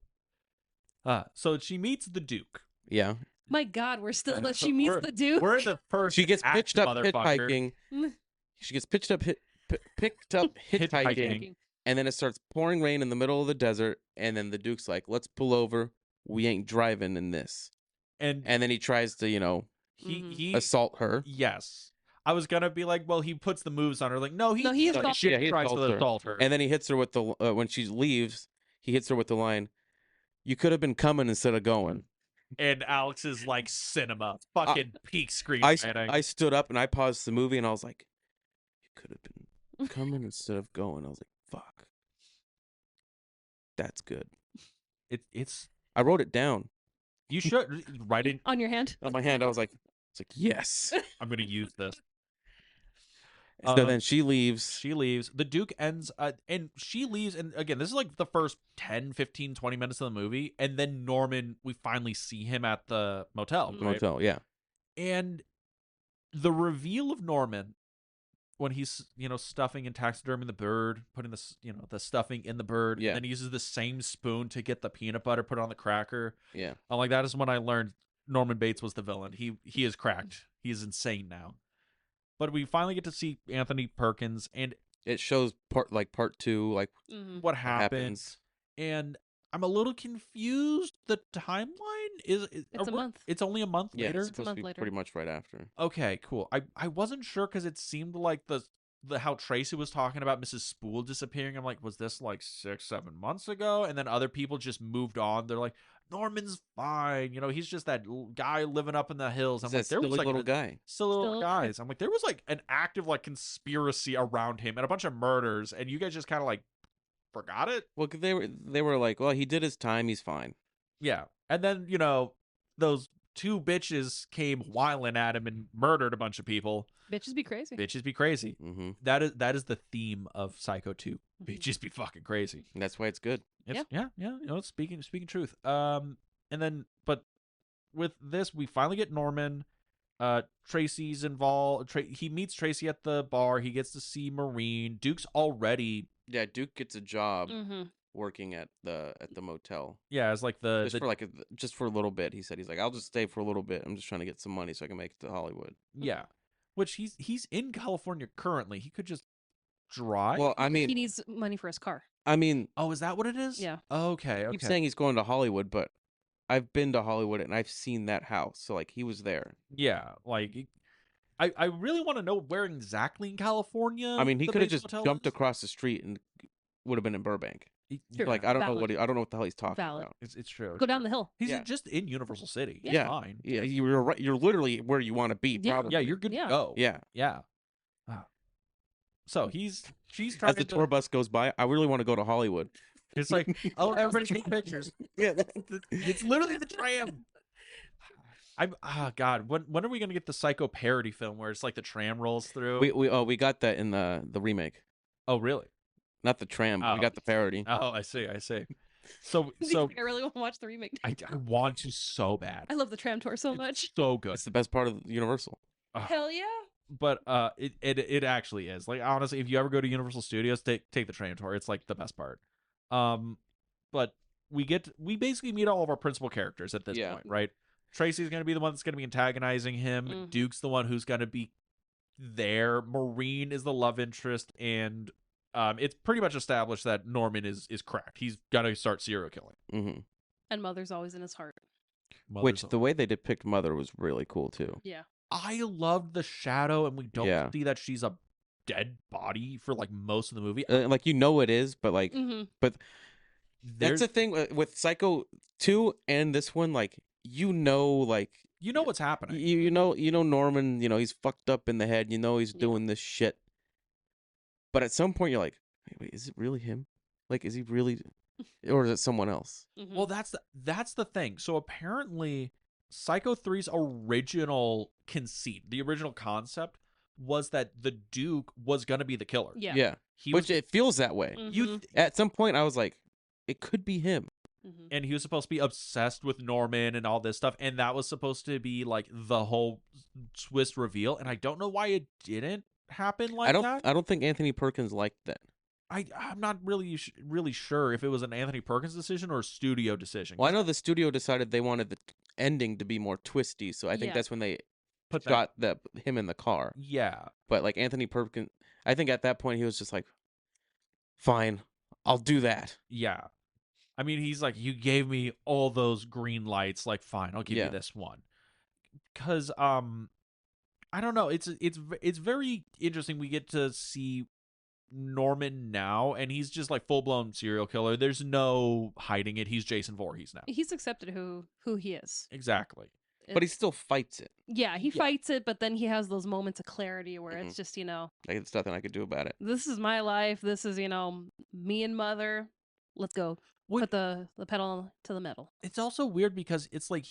she meets the Duke. Yeah. My God, we're still. She meets We're- the dude. We're the first. She gets act, pitched up motherfucker. hitchhiking. Mm. She gets picked up hitchhiking. Hitchhiking. And then it starts pouring rain in the middle of the desert. And then the Duke's like, let's pull over. We ain't driving in this. And And then he tries to, he Mhm. he assault her. yes. I was gonna be like, well, he puts the moves on her. Like, no, he No, he No, assaults yeah, he tries to assaults her. assault her. And then he hits her with the, when she leaves, he hits her with the line, you could have been coming instead of going. And Alex is like cinema, fucking peak screen I writing. stood up and I paused the movie and I was like, you could have been coming instead of going. I was like, fuck. That's good. It's I wrote it down you should write it. on your hand. on my hand. I was like, yes. I'm gonna use this. So Um, then she leaves. She leaves. The Duke ends, and she leaves. And again, this is like the first 10, 15, 20 minutes of the movie. And then Norman, we finally see him at the motel. Mhm. Right? Motel, yeah. And the reveal of Norman when he's stuffing and taxiderming the bird, putting the stuffing in the bird, Yeah. and then he uses the same spoon to get the peanut butter put on the cracker. Yeah. I'm like, that is when I learned Norman Bates was the villain. He is cracked. He is insane now. But we finally get to see Anthony Perkins and It shows part 2, like Mhm. what happens. and I'm a little confused. The timeline is It's a month. It's only a month Yeah, later. it's supposed to month be later. pretty much right after. Okay, cool. I wasn't sure because it seemed like the how Tracy was talking about Mrs. Spool disappearing. I'm like, was this like 6-7 months ago? And then other people just moved on. They're like, Norman's fine. He's just that guy living up in the hills. I'm He's like, that there was silly like little guy. silly little Still guy. guys. I'm like, there was like an active like conspiracy around him and a bunch of murders, and you guys just kind of like forgot it. Well, 'cause they were like, well, he did his time. He's fine. Yeah. And then, those two bitches came whiling at him and murdered a bunch of people. Bitches be crazy. Bitches be crazy. Mm-hmm. That is the theme of Psycho 2. Mhm. Bitches be fucking crazy. And that's why it's good. It's, yeah. It's speaking truth. And then, but with this, we finally get Norman. Tracy's involved. He meets Tracy at the bar. He gets to see Maureen. Duke's already, Yeah, Duke gets a job Mm-hmm. working at the motel. as like Just for a little bit. He's like, I'll just stay for a little bit. I'm just trying to get some money so I can make it to Hollywood. yeah. Which he's in California currently. He could just drive. Well, I He mean, needs money for his car. Oh, is that what it is? Yeah. Okay. I keep saying he's going to Hollywood, but I've been to Hollywood and I've seen that house. So like he was there. Yeah, like I really want to know where exactly in California. I mean, he the could have Bates just Motel jumped is. across the street and would have been in Burbank. True. Like I don't know Valid. I don't know what the hell he's talking Valid. about. It's true. Go down the hill. He's Yeah. just in Universal City. He's Yeah. fine. Yeah, you're right. You're literally where you want to be. Yeah. Probably. Yeah, you're good Yeah. to go. Yeah. Yeah. Wow. So she's trying As the to. tour bus goes by, I really want to go to Hollywood. It's like, oh, everybody take pictures. Yeah. It's literally the tram. God, when are we gonna get the Psycho parody film where it's like the tram rolls through? we got that in the remake. Oh, really? Not the tram, but we Oh. got the parody. Oh, I see. So I really want to watch the remake. I want to so bad. I love the tram tour so It's much. so good. It's the best part of Universal. Hell yeah. But it actually is. Like, honestly, if you ever go to Universal Studios, take the tram tour. It's like the best part. But we basically meet all of our principal characters at this Yeah. point, right? Tracy's gonna be the one that's gonna be antagonizing him. Mhm. Duke's the one who's gonna be there. Maureen is the love interest, and it's pretty much established that Norman is cracked. He's gonna start serial killing. Hmm And Mother's always in his heart. Which the way they depict Mother was really cool too. Yeah. I loved the shadow, and we don't Yeah. see that she's a dead body for like most of the movie. Like it is, but like Mm-hmm. that's There's, the thing with Psycho 2 and this one. Like like you know what's happening. you know Norman. He's fucked up in the head. He's Yeah. doing this shit. But at some point, you're like, wait, is it really him? Like, is he really, or is it someone else? Mm-hmm. Well, that's the thing. So apparently, Psycho 3's original conceit, the original concept, was that the Duke was gonna be the killer. yeah. Yeah. He Which was, it feels that way. you At some point, I was like, it could be him. Mm-hmm. and he was supposed to be obsessed with Norman and all this stuff, and that was supposed to be like the whole twist reveal. And I don't know why it didn't happen like that. I don't think Anthony Perkins liked that. I'm not really sure if it was an Anthony Perkins decision or a studio decision. Well, I know the studio decided they wanted the ending to be more twisty, so I think Yeah. that's when they Put that, got him in the car. yeah, But like Anthony Perkins, I think at that point he was just like, fine, I'll do that. yeah. I mean, he's like, you gave me all those green lights. Like, fine, I'll give Yeah. you this one. Because I don't know. It's very interesting. We get to see Norman now, and he's just like full blown serial killer. There's no hiding it. He's Jason Voorhees now. He's accepted who he is. Exactly. But he It's- still fights it. yeah, he Yeah. fights it, but then he has those moments of clarity where Mhm. it's just, Like it's nothing I could do about it. this is my life. This is, me and Mother. Let's go. What- Put the pedal to the metal. It's also weird because it's like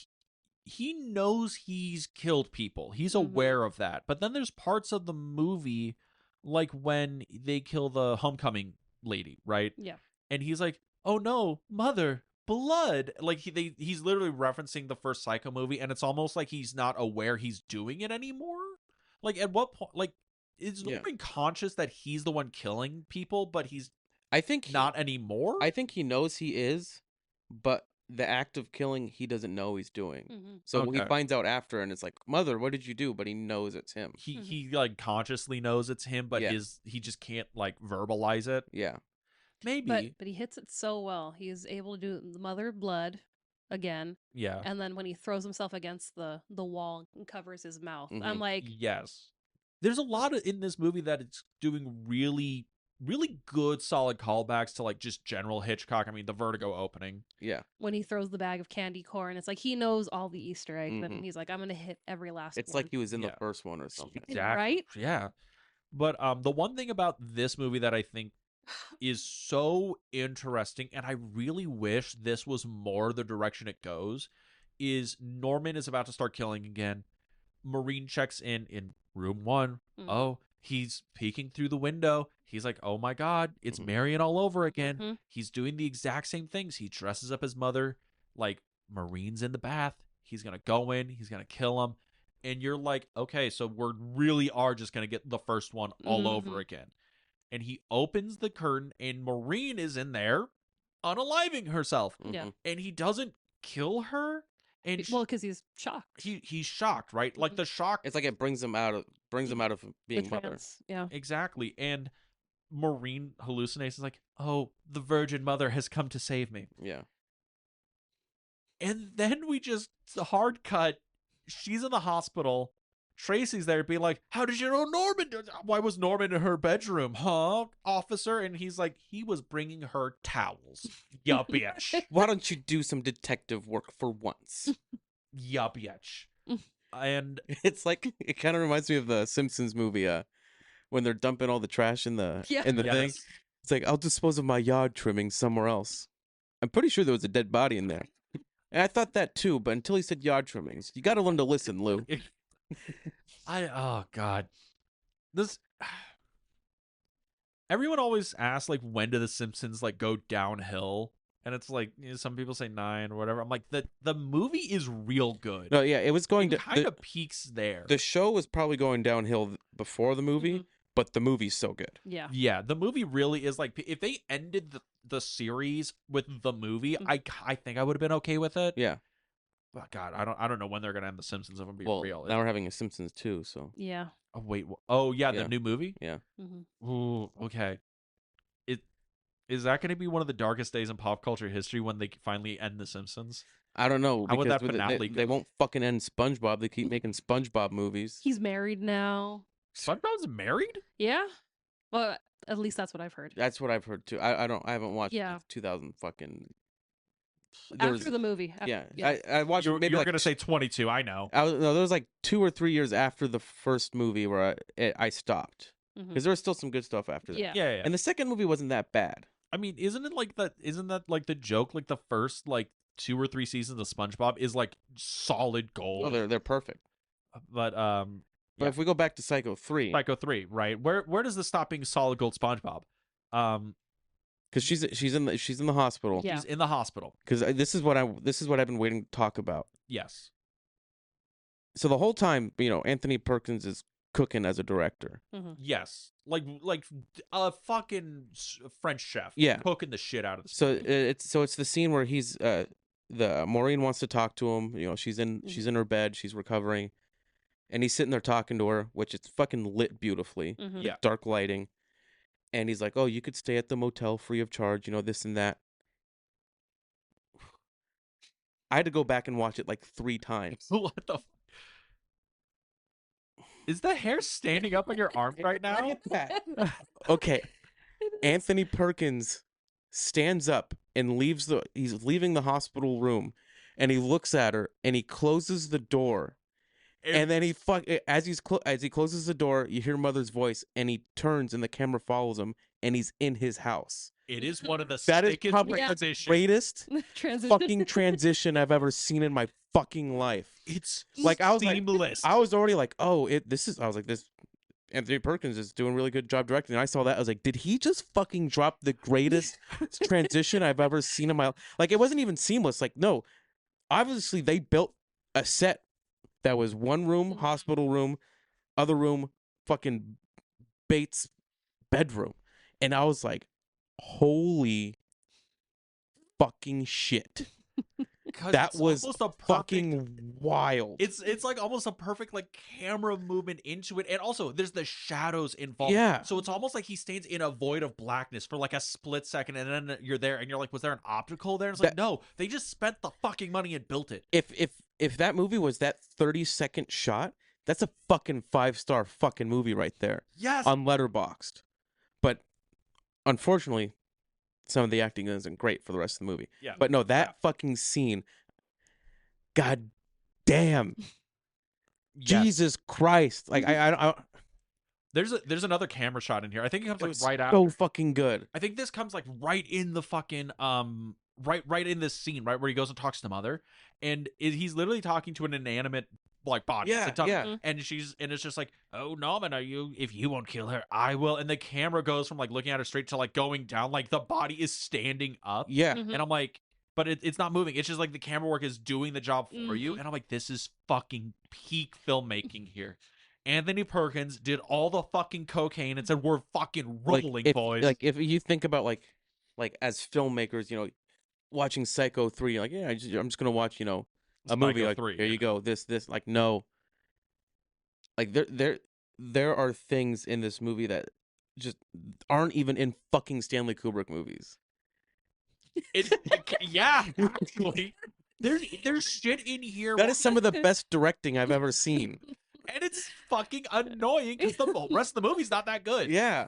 he knows he's killed people. He's Mhm. aware of that. But then there's parts of the movie, like when they kill the homecoming lady, right? Yeah. And he's like, "Oh no, Mother, blood!" Like he's literally referencing the first Psycho movie, and it's almost like he's not aware he's doing it anymore. Like at what point? Like is Yeah. Norman conscious that he's the one killing people, but he's I think not anymore? I think he knows he is, but the act of killing he doesn't know he's doing. Hmm. So he Okay. finds out after, and it's like, "Mother, what did you do?" But he knows it's him. he like consciously knows it's him, but Yeah. he just can't like verbalize it. Yeah, Maybe. But he hits it so well. He is able to do the mother of blood again, Yeah. and then when he throws himself against the wall and covers his mouth, I'm Mhm. like, Yes. There's a lot in this movie that it's doing really, really good, solid callbacks to like just general Hitchcock. I mean, the Vertigo opening. yeah. when he throws the bag of candy corn, it's like he knows all the Easter eggs, Mhm. and he's like, I'm gonna hit every last It's one. like he was in Yeah. the first one or something. Exactly. Right? Yeah. But the one thing about this movie that I think is so interesting, and I really wish this was more the direction it goes, is Norman is about to start killing again. Maureen checks in room 1. Mhm. Oh, he's peeking through the window. He's like, oh my God, it's Mhm. Marion all over again. Mhm. He's doing the exact same things. He dresses up his mother. Like, Maureen's in the bath. He's going to go in. He's going to kill him. And you're like, okay, so we really are just going to get the first one all over Mhm. again. And he opens the curtain, and Maureen is in there unaliving herself. Yeah. Mhm. And he doesn't kill her. And Well, because he's shocked. he's shocked, right? Like Mhm. the shock. It's like it brings him out of being The mother. trans, yeah. Exactly. And Maureen hallucinates, is like, oh, the Virgin Mother has come to save me. Yeah, And then we just hard cut. She's in the hospital. Tracy's there being like, how did you know Norman? Why was Norman in her bedroom, huh, officer? And he's like, he was bringing her towels. Ya bitch. why don't you do some detective work for once? Ya bitch. And It's like it kind of reminds me of the Simpsons movie, when they're dumping all the trash in the Yeah. thing. yes. It's like, I'll dispose of my yard trimming somewhere else. I'm pretty sure there was a dead body in there. And I thought that too, but until he said yard trimmings, you got to learn to listen, Lou. Oh God. This everyone always asks like when do the Simpsons like go downhill? And it's like some people say 9 or whatever. I'm like the movie is real good. No, yeah, it was going It to kind of peaks there. the show was probably going downhill before the movie, Mhm. but the movie's so good. Yeah. Yeah, the movie really is like if they ended the series with the movie, Mm. I think I would have been okay with it. Yeah. But God, I don't know when they're gonna end the Simpsons. If I'm being Well, real. now we're having a Simpsons too, so Yeah. Oh wait, oh yeah, Yeah. the new movie. Hmm. Ooh, okay. Is that going to be one of the darkest days in pop culture history when they finally end the Simpsons? I don't know How would because that finale they go? won't fucking end SpongeBob. They keep making SpongeBob movies. He's married now. SpongeBob's married? Yeah. Well, at least that's what I've heard. That's what I've heard too. I haven't watched Yeah. 2000 fucking. After the movie. Yeah, yeah. I watched You're maybe like going to say 22. I know. no, there was like 2 or 3 years after the first movie where I stopped Mhm. because there was still some good stuff after that. Yeah. Yeah. And the second movie wasn't that bad. I mean, isn't it like that? Isn't that like the joke? Like the first like 2 or 3 seasons of SpongeBob is like solid gold. Oh, they're perfect. But But Yeah. if we go back to Psycho 3, Psycho 3, right? Where does this stop being solid gold SpongeBob? because she's in the hospital. Yeah. He's in the hospital. Because this is what I've been waiting to talk about. Yes. So the whole time, Anthony Perkins is cooking as a director. Mhm. Yes. Like a fucking French chef. Yeah. Cooking the shit out of this. So it's the scene where he's the Maureen wants to talk to him. She's in her bed, she's recovering, and he's sitting there talking to her, which it's fucking lit beautifully, Mhm. with Yeah. dark lighting, and he's like, "Oh, you could stay at the motel free of charge, this and that." I had to go back and watch it like 3 times. What the? Is the hair standing up on your arm right now? Okay, Anthony Perkins stands up and he's leaving the hospital room, and he looks at her and he closes the door. And then as he closes the door, you hear Mother's voice, and he turns, and the camera follows him, and he's in his house. It is one of the That is sickest probably Yeah. the transitions. greatest Transition. fucking transition I've ever seen in my fucking life. It's Like, I was like- seamless. I was already like, oh, I was like, this Anthony Perkins is doing a really good job directing. And I saw that, I was like, did he just fucking drop the greatest transition I've ever seen in my life? Like, it wasn't even seamless. Like, no, obviously they built a set that was one room, Mhm. hospital room, other room, fucking Bates' bedroom, and I was like, "Holy fucking shit!" 'Cause That it's was almost a perfect. fucking wild. It's like almost a perfect like camera movement into it, and also there's the shadows involved. Yeah. So it's almost like he stands in a void of blackness for like a split second, and then you're there, and you're like, was there an optical there? And it's like, That- no, they just spent the fucking money and built it. If that movie was that 30-second shot, that's a fucking 5-star fucking movie right there Yes. on Letterboxd. But unfortunately, some of the acting isn't great for the rest of the movie. Yeah. But no, that fucking scene, god damn, Yes. Jesus Christ! Like I There's another camera shot in here. I think it comes it like was right so after. fucking good. I think this comes like right in the fucking right in this scene, right where he goes and talks to Mother, and he's literally talking to an inanimate like body. It's Yeah, like, yeah. and it's just like, oh Norman, if you won't kill her, I will. And the camera goes from like looking at her straight to like going down, like the body is standing up. Yeah. Mhm. And I'm like, but it's not moving. It's just like the camera work is doing the job for you. Mhm. And I'm like, this is fucking peak filmmaking here. Anthony Perkins did all the fucking cocaine and said, we're fucking rolling, boys. Like if you think about like as filmmakers, you know, watching Psycho 3, you're like, yeah, I'm just gonna watch, you know, a movie Psycho like 3, here yeah. you go, this like no, like there are things in this movie that just aren't even in fucking Stanley Kubrick movies. Yeah, actually. There's shit in here. That is some of the best directing I've ever seen. And it's fucking annoying because the rest of the movie's not that good. Yeah,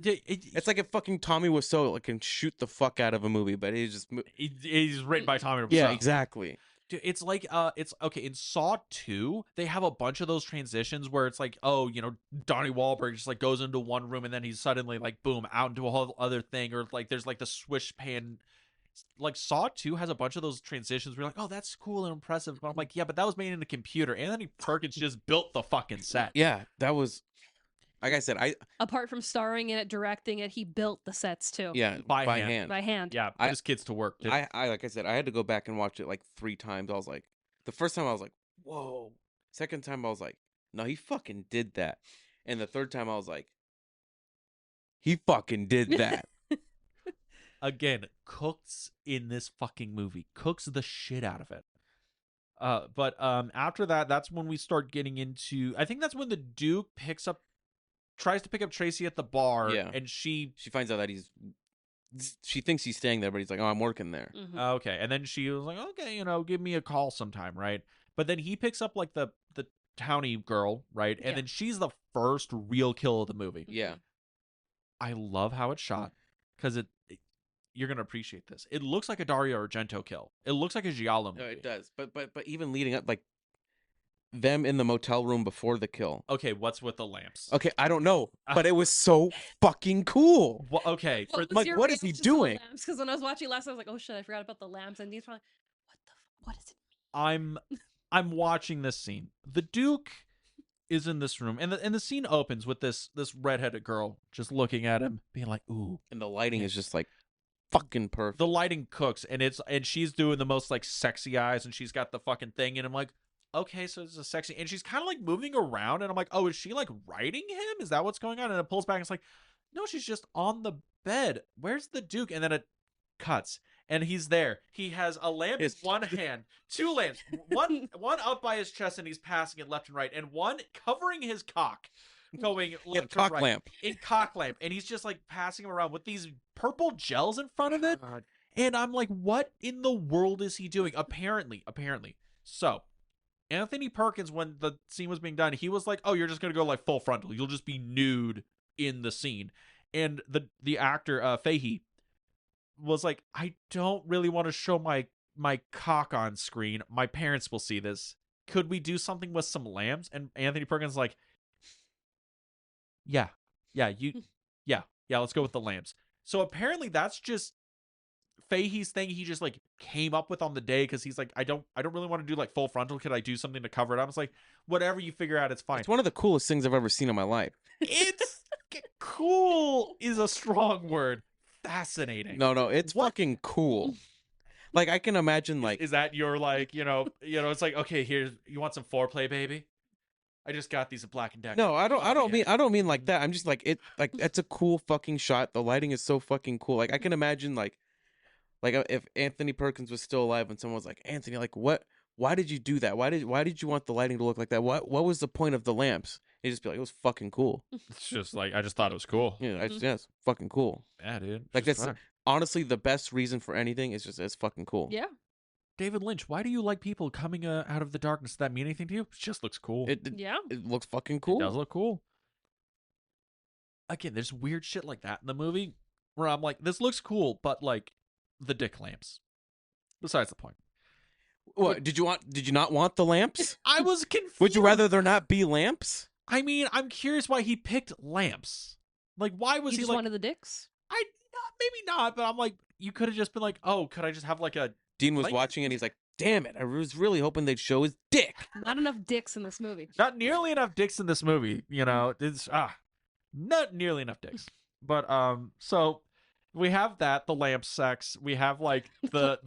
it's like if fucking Tommy Wiseau like can shoot the fuck out of a movie, but he's just he's written by Tommy Wiseau. yeah, exactly. Dude, it's like it's okay in Saw 2 they have a bunch of those transitions where it's like, oh, you know, Donnie Wahlberg just like goes into one room and then he's suddenly like boom out into a whole other thing, or like there's like the swish pan. Like Saw 2 has a bunch of those transitions where you're like, oh, that's cool and impressive, but I'm like, yeah, but that was made in a computer. Anthony Perkins just built the fucking set. Yeah, that was like I said, Apart from starring in it, directing it, he built the sets too. yeah By by hand. hand. By hand. Yeah, I- put his kids to work. Dude. I like I said, I had to go back and watch it like 3 times. I was like, the first time I was like, whoa. Second time I was like, no, he fucking did that. And the third time I was like, he fucking did that. Again, cooks in this fucking movie. Cooks the shit out of it. But after that, that's when we start getting into. I think that's when the Duke tries to pick up Tracy at the bar. Yeah. And she. She finds out that she thinks he's staying there, but he's like, oh, I'm working there. Mhm. Okay, and then she was like, okay, you know, give me a call sometime, right? But then he picks up like the townie girl, right? And Yeah. then she's the first real kill of the movie. Yeah. I love how it's shot because you're gonna appreciate this. It looks like a Dario Argento kill. It looks like a Giallo movie. No, it does. But even leading up, like them in the motel room before the kill. Okay, what's with the lamps? Okay, I don't know, but it was so fucking cool. Well, okay, What was like, your what is he reaction to the doing? lamps? Because when I was watching last, I was like, oh shit, I forgot about the lamps. And these were like, what is it? I'm watching this scene. The Duke is in this room, and the scene opens with this redheaded girl just looking at him, being like, "Ooh." And the lighting is just like fucking perfect. The lighting cooks, and she's doing the most like sexy eyes, and she's got the fucking thing, and I'm like, okay, so it's a sexy, and she's kind of like moving around, and I'm like, oh, is she like riding him? Is that what's going on? And it pulls back, and it's like, no, she's just on the bed. Where's the Duke? And then it cuts, and he's there. He has a lamp in one hand, 2 lamps, one up by his chest, and he's passing it left and right, and one covering his cock, going Yeah, left to cock right. lamp. In cock lamp, and he's just like passing him around with these purple gels in front of it, and I'm like, what in the world is he doing? Apparently. So Anthony Perkins, when the scene was being done, he was like, oh, you're just gonna go like full frontal, you'll just be nude in the scene. And the actor Fahey was like, I don't really want to show my cock on screen, my parents will see this, could we do something with some lamps? And Anthony Perkins is like, yeah, let's go with the lamps. So apparently that's just Fahey's thing he just like came up with on the day, because he's like, I don't really want to do like full frontal, could I do something to cover it up? I was like, whatever you figure out, it's fine. It's one of the coolest things I've ever seen in my life. It's cool is a strong word. Fascinating. No, it's fucking cool. Like I can imagine like Is that your like, you know, it's like, okay, here's, you want some foreplay, baby? I just got these at Black and Decker. No, I don't mean like Mhm. that. I'm just like it. Like that's a cool fucking shot. The lighting is so fucking cool. Like I can imagine like if Anthony Perkins was still alive and someone was like, Anthony, like what? Why did you do that? Why did you want the lighting to look like that? What was the point of the lamps? He'd just be like, it was fucking cool. It's just like I just thought it was cool. Yeah, Mhm. yeah, it's fucking cool. Yeah, dude. Like Just that's fuck. honestly the best reason for anything is just it's fucking cool. Yeah. David Lynch. Why do you like people coming out of the darkness? Does that mean anything to you? It just looks cool. Yeah. It looks fucking cool. It does look cool. Again, there's weird shit like that in the movie where I'm like, this looks cool, but like the dick lamps. Besides the point. What did you not want the lamps? I was confused. Would you rather there not be lamps? I mean, I'm curious why he picked lamps. Like, why was You he just like? wanted the dicks? Maybe not, but I'm like, you could have just been like, oh, could I just have like a? Dean was Like- watching and he's like, damn it, I was really hoping they'd show his dick. Not enough dicks in this movie. Not nearly enough dicks in this movie. You know, it's not nearly enough dicks. But so we have that the lamp sex. We have like the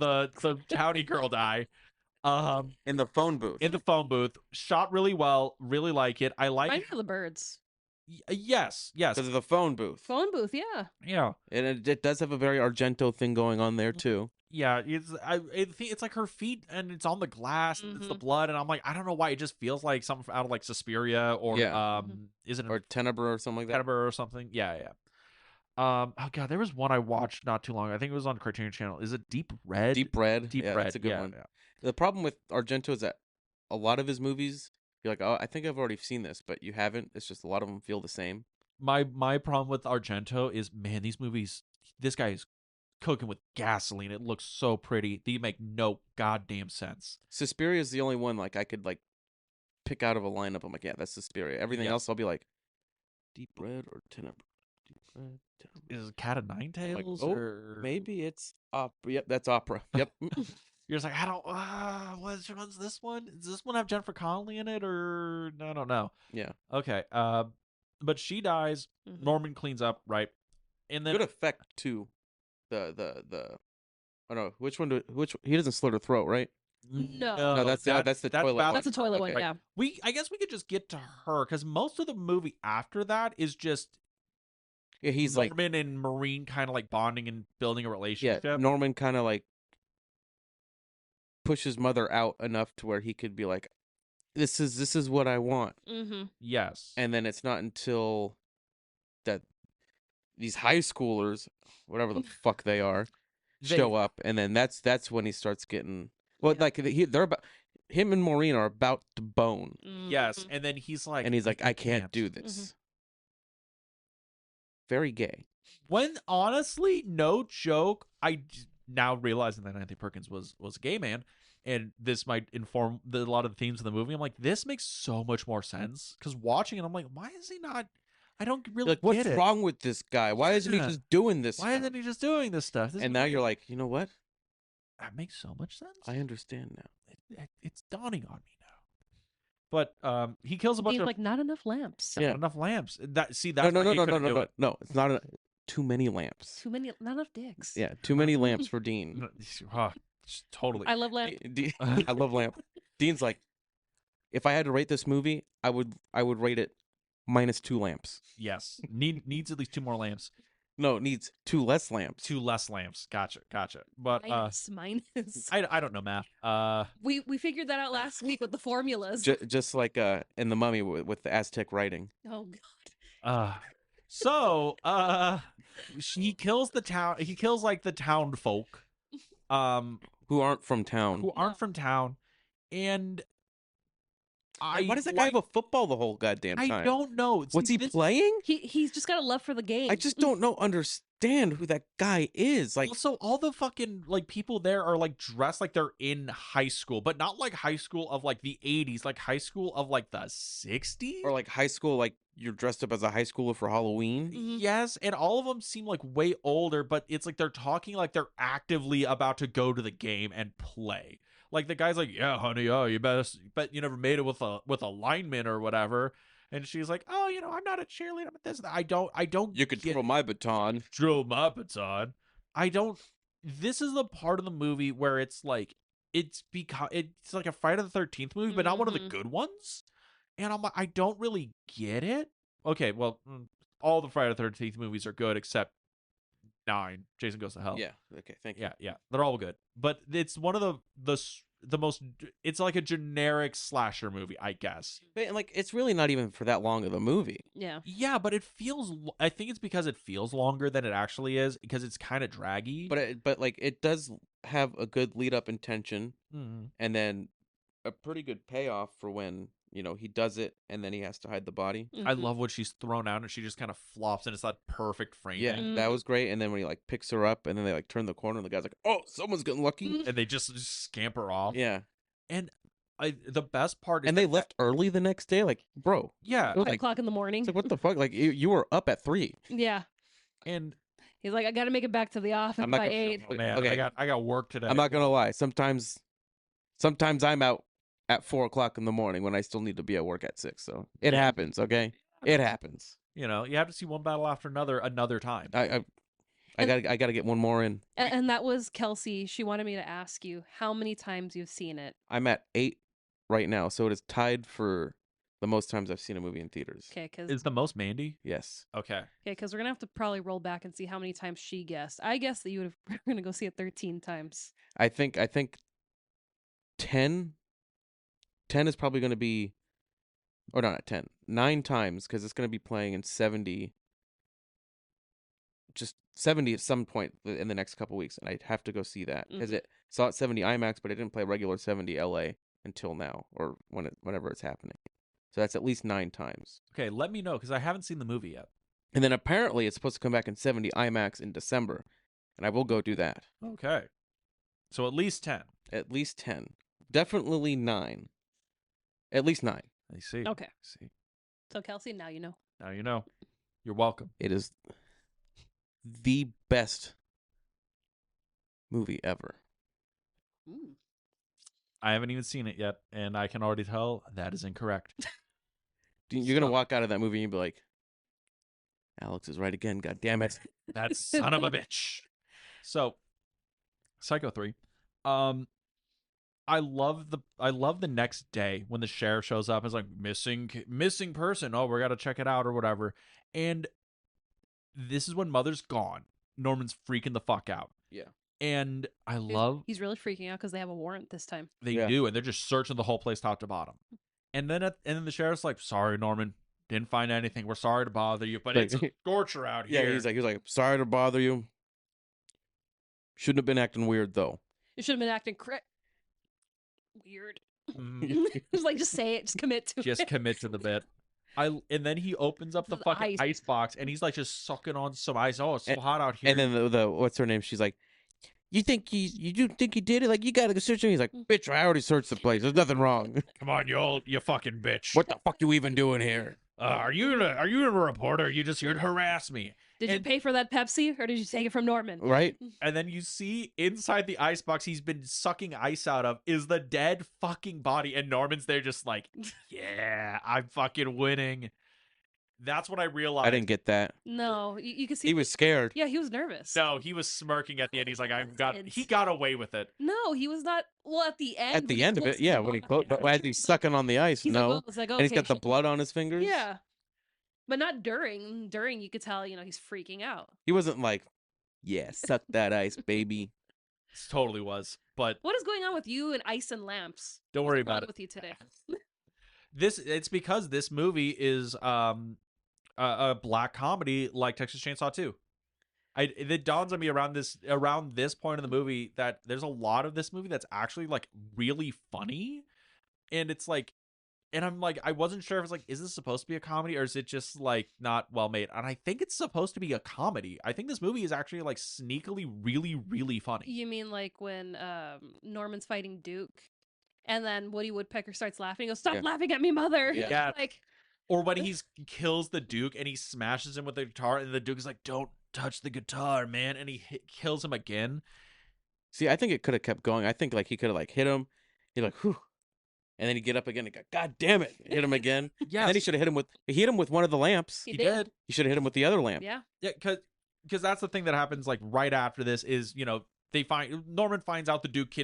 townie girl die. In the phone booth. In the phone booth, shot really well. Really like it. I like. Mine for the birds. Yes, yes, Because of the phone booth. Phone booth, yeah. yeah. And it does have a very Argento thing going on there too. Yeah, it's like her feet, and it's on the glass. And it's the Mhm. blood, and I'm like, I don't know why. It just feels like something out of like Suspiria or Yeah. is it Or Tenebrae or something like that. Tenebrae or something? Yeah. Oh god, there was one I watched not too long. I think it was on Criterion Channel. Is it Deep Red? Deep Red. Deep yeah, Red. that's a good yeah, one. yeah. The problem with Argento is that a lot of his movies, you're like, oh, I think I've already seen this, but you haven't. It's just a lot of them feel the same. My problem with Argento is, man, these movies. This guy is cooking with gasoline. It looks so pretty. They make no goddamn sense. Suspiria is the only one like I could like pick out of a lineup. I'm like, yeah, that's Suspiria. Everything Yeah. else, I'll be like, Deep Red or Tenebrae. Deep Red, Tenebrae. Is it Cat of Nine Like, Tails? oh, or maybe it's opera. Yep, that's opera. Yep. You're just like, I don't. Which one's this one? Does this one have Jennifer Connelly in it, or I don't know. Yeah. Okay. But she dies. Mhm. Norman cleans up, right? And then Good effect too. The I don't know which he doesn't slit her throat, right? No. No, that's the toilet one. That's a toilet one, Okay. yeah. I guess we could just get to her because most of the movie after that is just Yeah, he's like, Norman and Maureen kind of like bonding and building a yeah, relationship. Norman kind of like pushes Mother out enough to where he could be like, this is what I want. Mm-hmm. Yes. And then it's not until that these high schoolers, whatever the fuck they are, show up, and then that's when he starts getting Yeah. like they're about him and Maureen are about to bone, Yes, Mhm. and then he's like, and he's like, I can't can't. do this. Very gay. When honestly, no joke, now realizing that Anthony Perkins was a gay man, and this might inform a lot of the themes of the movie. I'm like, this makes so much more sense because watching it, I'm like, why is he not? I don't really Like, what's get it. wrong with this guy? Why isn't he Yeah. just doing this? Why stuff? isn't he just doing this stuff? This And is now weird. you're like, you know what? That makes so much sense. I understand now. It's dawning on me now. But he kills a bunch He's of like, not enough lamps. not Yeah. enough lamps. That's No, why no, he no, couldn't do it. no. It's not too many lamps. Too many, not enough dicks. Yeah, too many lamps for Dean. Totally. I love lamp. I love lamp. Dean's like, if I had to rate this movie, I would rate it -2 lamps. Yes. Needs at least 2 more lamps. No, it needs 2 less lamps. 2 less lamps. Gotcha. But Minus. I don't know math. We figured that out last week with the formulas. Just like in the Mummy with the Aztec writing. Oh god. So he kills the town. He kills like the town folk, Who aren't from town. who aren't from town, and Why does that guy have a football the whole goddamn time? I don't know. What's See, he playing? He's just got a love for the game. I just don't understand who that guy is. Like, Also, all the fucking like people there are like dressed like they're in high school, but not like high school of like the 80s, like high school of like the 60s. or like high school, like you're dressed up as a high schooler for Halloween. Mhm. Yes, and all of them seem like way older, but it's like they're talking like they're actively about to go to the game and play. Like the guy's like, "Yeah, honey, oh, you bet you never made it with a lineman or whatever." And she's like, "Oh, I'm not a cheerleader, but this I don't You could get throw my baton. drill my baton." I don't. This is the part of the movie where it's like it's like a Friday the 13th movie, but not one of the Mhm. good ones. And I'm like, I don't really get it. Okay, well, all the Friday the 13th movies are good except 9. Jason Goes to Hell. Yeah. Okay. Thank you. Yeah, they're all good. But it's one of the most. It's like a generic slasher movie, I guess. But like, it's really not even for that long of a movie. Yeah. Yeah, but it feels. I think it's because it feels longer than it actually is because it's kind of draggy. But like, it does have a good lead up and tension, Mhm. and then a pretty good payoff for when he does it, and then he has to hide the body. I Mhm. love when she's thrown out and she just kind of flops and it's that perfect framing. Yeah, that was great. And then when he like picks her up, and then they like turn the corner, and the guy's like, "Oh, someone's getting lucky." Mhm. And they just scamper off. Yeah, And the best part is and they left early the next day. Like, bro, Yeah, it was 5 like, o'clock in the morning. it's like what the fuck? Like, you were up at 3. Yeah. and He's like, I got to make it back to the office I'm not by gonna- 8. oh, man, Okay. I got work today. I'm not gonna lie. Sometimes I'm out at 4 o'clock in the morning when I still need to be at work at 6. So it happens. Okay, it happens. You know, you have to see one battle after another time. I gotta get one more in. And that was Kelsey. She wanted me to ask you how many times you've seen it. I'm at 8 right now, so it is tied for the most times I've seen a movie in theaters. Okay, because Is the most Mandy? Yes. Okay. we're gonna have to probably roll back and see how many times she guessed. I guessed that you would have gonna go see it 13 times. I think 10 is probably going to be, or not 10, 9 times, because it's going to be playing in 70 at some point in the next couple weeks, and I'd have to go see that because it saw it 70 IMAX, but it didn't play regular 70 LA until now, or whenever it's happening. So that's at least 9 times. Okay, let me know because I haven't seen the movie yet. And then apparently it's supposed to come back in 70 IMAX in December, and I will go do that. Okay. So at least 10. At least 10. Definitely 9. At least 9. I see. Okay. See. So Kelsey, now you know. Now you know. You're welcome. It is the best movie ever. I haven't even seen it yet, and I can already tell that is incorrect. You're going to walk out of that movie and you'll be like, Alex is right again, god damn it. That son of a bitch. So, Psycho 3. I love the next day when the sheriff shows up and is like missing person. Oh, we got to check it out or whatever. And this is when Mother's gone. Norman's freaking the fuck out. Yeah. And I love He's really freaking out because they have a warrant this time. they Yeah. do, and they're just searching the whole place top to bottom. And then the sheriff's like, "Sorry, Norman, didn't find anything. We're sorry to bother you, but Like- it's a torture out Yeah, here." he's like, sorry to bother you. Shouldn't have been acting weird though. You should have been acting weird. Mhm. Just say it. Just commit to Just it. commit to the bit. And then he opens up the The fucking ice. ice box, and he's like just sucking on some ice. Oh, it's so hot out here. And then the what's her name? She's like, you think you think he did it? Like, you gotta go search him. He's like, bitch, I already searched the place. There's nothing wrong. Come on, you fucking bitch. What the fuck you even doing here? Are you a reporter? Are you just here to harass me? Did you And- pay for that Pepsi or did you take it from Norman? Right? And then you see inside the ice box he's been sucking ice out of is the dead fucking body. And Norman's there just like, yeah, I'm fucking winning. That's what I realized. I didn't get that. No, you can see He was scared. Yeah, he was nervous. No, he was smirking at the end. He's like, Kids. he got away with it. No, he was not. Well, at the end. At when the he end of it, closes yeah, the when he box. closed, but as he's sucking on the ice, He's no. Like, oh, it's like, And he's got the okay, blood on his fingers. Yeah, but not during. During, you could tell, he's freaking out. He wasn't like, yeah, suck that ice, baby. It totally was. But What is going on with you and ice and lamps? don't worry What's wrong about it. with you today? It's because this movie is a black comedy like Texas Chainsaw 2. It dawns on me around this point in the movie that there's a lot of this movie that's actually like really funny, and it's like, and I'm like, I wasn't sure if it's like, is this supposed to be a comedy or is it just like not well made? And I think it's supposed to be a comedy. I think this movie is actually like sneakily really really funny. You mean like when Norman's fighting Duke, and then Woody Woodpecker starts laughing? He goes, "Stop Yeah. laughing at me, mother!" Yeah. Yeah. Like, Or when he kills the Duke and he smashes him with the guitar, and the Duke is like, "Don't touch the guitar, man," and he kills him again. See, I think it could have kept going. I think like he could have like hit him. He'd like, whew. And then he'd get up again and go, God damn it. Hit him again. Yeah, And then he should have hit him with one of the lamps. he he did. did. He should have hit him with the other lamp. Yeah. Yeah, because that's the thing that happens like right after this is, Norman finds out the Duke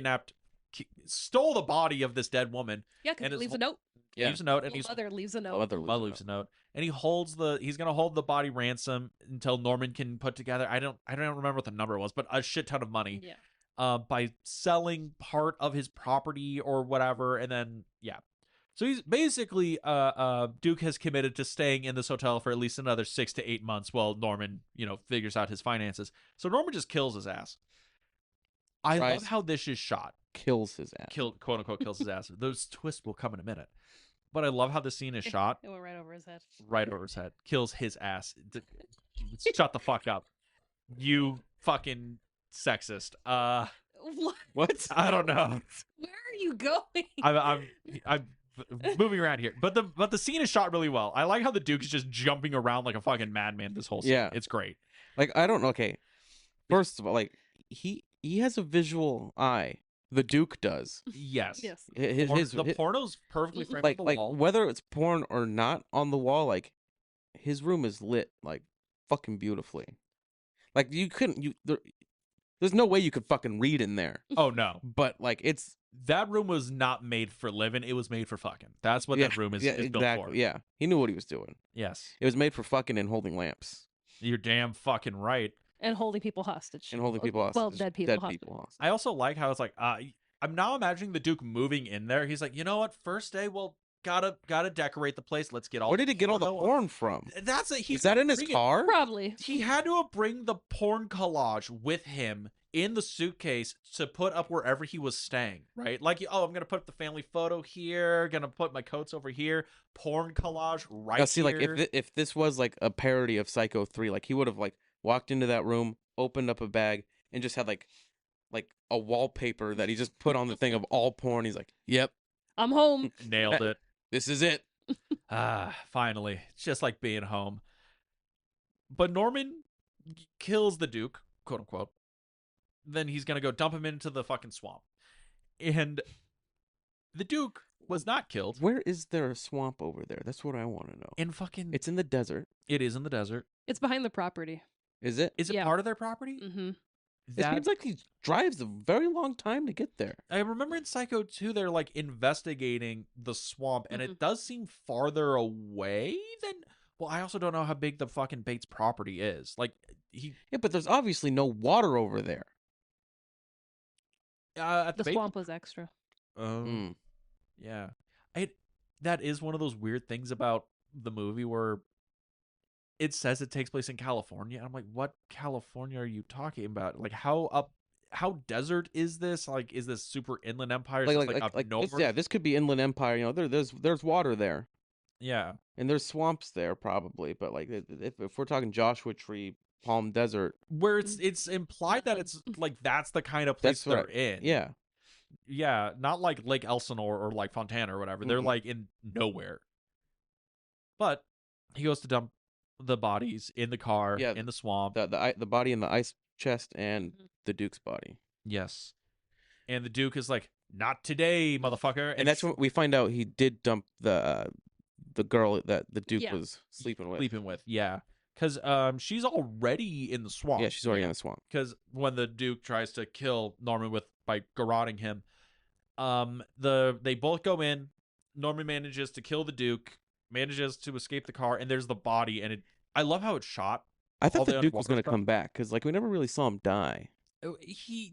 stole the body of this dead woman, Yeah, because And it his leaves a whole- note. Yeah. leaves a note, and Little he's mother leaves a note. Mother Mother leaves a note, and he's gonna hold the body ransom until Norman can put together. I don't remember what the number was, but a shit ton of money. Yeah. By selling part of his property or whatever, and then yeah. So he's basically Duke has committed to staying in this hotel for at least another 6 to 8 months while Norman, figures out his finances. So Norman just kills his ass. I love Tries- how this is shot. Kills his ass. Quote unquote kills his ass. Those twists will come in a minute. But I love how the scene is shot It went right over his head. right over his head. Kills his ass. Shut the fuck up. You fucking sexist. What? What? I don't know. Where are you going? I'm moving around here, but the scene is shot really well. I like how the Duke is just jumping around like a fucking madman this whole scene. Yeah. It's great. Like, I don't know. Okay. First of all, like, he has a visual eye. The Duke does. Yes. Yes. The porno's perfectly framed like on the wall. whether it's porn or not on the wall, like his room is lit like fucking beautifully. Like there's no way you could fucking read in there. Oh no, But like it's that room was not made for living. It was made for fucking. That's what that room is built exactly. for. Yeah, he knew what he was doing. Yes, It was made for fucking and holding lamps you're damn fucking right. And holding people hostage. and holding people hostage. Well, dead people hostage. hostage. I also like how it's like I'm now imagining the Duke moving in there. He's like, you know what? First day, well, gotta decorate the place. Let's get all. Where did he get all the porno- porn from? That's it. Is that in his car? Probably. He had to bring the porn collage with him in the suitcase to put up wherever he was staying, right? Like, I'm gonna put the family photo here, gonna put my coats over here, porn collage right Now, see, here. like if this was like a parody of Psycho 3, like he would have like walked into that room, opened up a bag, and just had like a wallpaper that he just put on the thing of all porn. He's like, "Yep, I'm home. Nailed it. this is it." Finally. It's just like being home. But Norman kills the Duke, quote unquote. Then he's gonna go dump him into the fucking swamp. And the Duke was not killed. Where is there a swamp over there? That's what I want to know. In fucking It's in the desert. it is in the desert. It's behind the property. Is it? Is it Yeah. part of their property? Mm-hmm. It seems like he drives a very long time to get there. I remember in Psycho 2 they're like investigating the swamp and Mhm. it does seem farther away than well, I also don't know how big the fucking Bates property is. Like he Yeah, but there's obviously no water over there. at The Bates swamp was extra. Mm. Yeah. That is one of those weird things about the movie where it says it takes place in California. And I'm like, what California are you talking about? Like how desert is this? Like is this super inland empire? Up north? This could be Inland Empire. You know, there's water there, Yeah. and there's swamps there probably. But like, if we're talking Joshua Tree, Palm Desert, Where it's implied that it's like that's the kind of place That's what they're in. yeah, Yeah, not like Lake Elsinore or like Fontana or whatever. They're Mhm. like in nowhere. But he goes to dump the bodies in the car, Yeah, in the swamp. the body in the ice chest and Mhm. the Duke's body, Yes. And the Duke is like, not today, motherfucker. and that's when we find out he did dump the girl that the Duke Yeah. was sleeping with. sleeping with. Yeah. Because she's already in the swamp. Yeah, she's already Yeah. in the swamp. Because when the Duke tries to kill Norman by garroting him, they both go in. Norman manages to kill the Duke, manages to escape the car, and there's the body. And I love how it's shot. I All thought the the Duke was underwater going to stuff? come back because like we never really saw him die.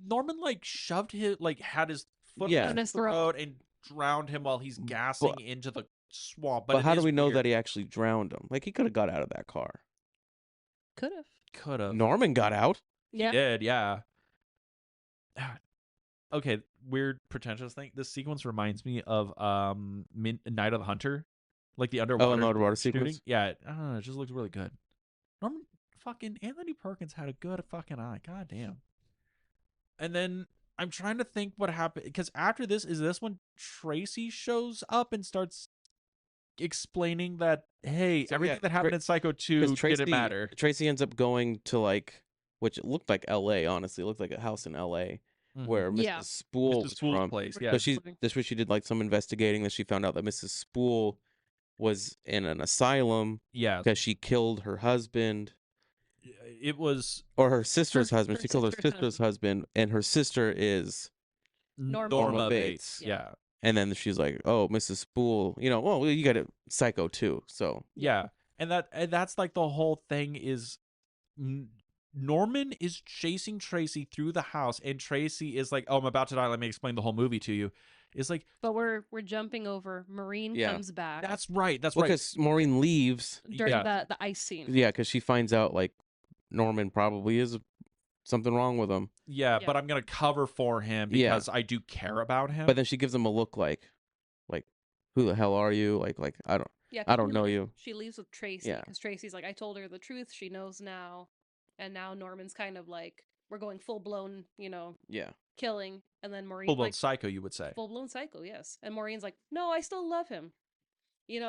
Norman like shoved his had his foot Yeah. in In his his throat. throat and drowned him while he's gassing into the swamp. But it how do is we know weird. that he actually drowned him? Like he could have got out of that car. Could have. Could have? Norman got out. Yeah. Did, yeah. Okay, weird pretentious thing. This sequence reminds me of Night of the Hunter, like the underwater underwater shooting. sequence? Yeah, I don't know, it just looks really good. Norman fucking Anthony Perkins had a good fucking eye. God damn. And then I'm trying to think what happened because after this is this when Tracy shows up and starts explaining that hey, So, everything yeah, that happened in Psycho 2 didn't matter. Tracy ends up going to like, which it looked like L.A. Honestly, it looked like a house in L.A. Mhm. where Mrs. Yeah. Spool Mr. was Spool's from. place. Yeah. So this way she did like some investigating. That she found out that Mrs. Spool was in an asylum Yeah. because she killed her husband It was or her sister's Her- husband. her She killed her sister's sister's husband, and her sister is Norma Norma Bates. Bates. Yeah. And then she's like, "Oh, Mrs. Spool, well, you got it, Psycho too." So Yeah. And that's like the whole thing is Norman is chasing Tracy through the house, and Tracy is like, "Oh, I'm about to die. Let me explain the whole movie to you." It's like, But we're jumping over. Maureen Yeah. comes back that's right. That's right. because Maureen leaves, during Yeah. the ice scene. yeah, because she finds out like Norman probably is something wrong with him. Yeah, Yeah. but I'm gonna cover for him Yeah. because I do care about him. But then she gives him a look like, who the hell are you? Like Yeah, I don't know you. She leaves with Tracy Yeah. because Tracy's like, I told her the truth. She knows now, and now Norman's kind of like, we're going full blown, Yeah. killing, and then Maureen's full blown like, psycho, you would say. full blown psycho, yes. And Maureen's like, no, I still love him,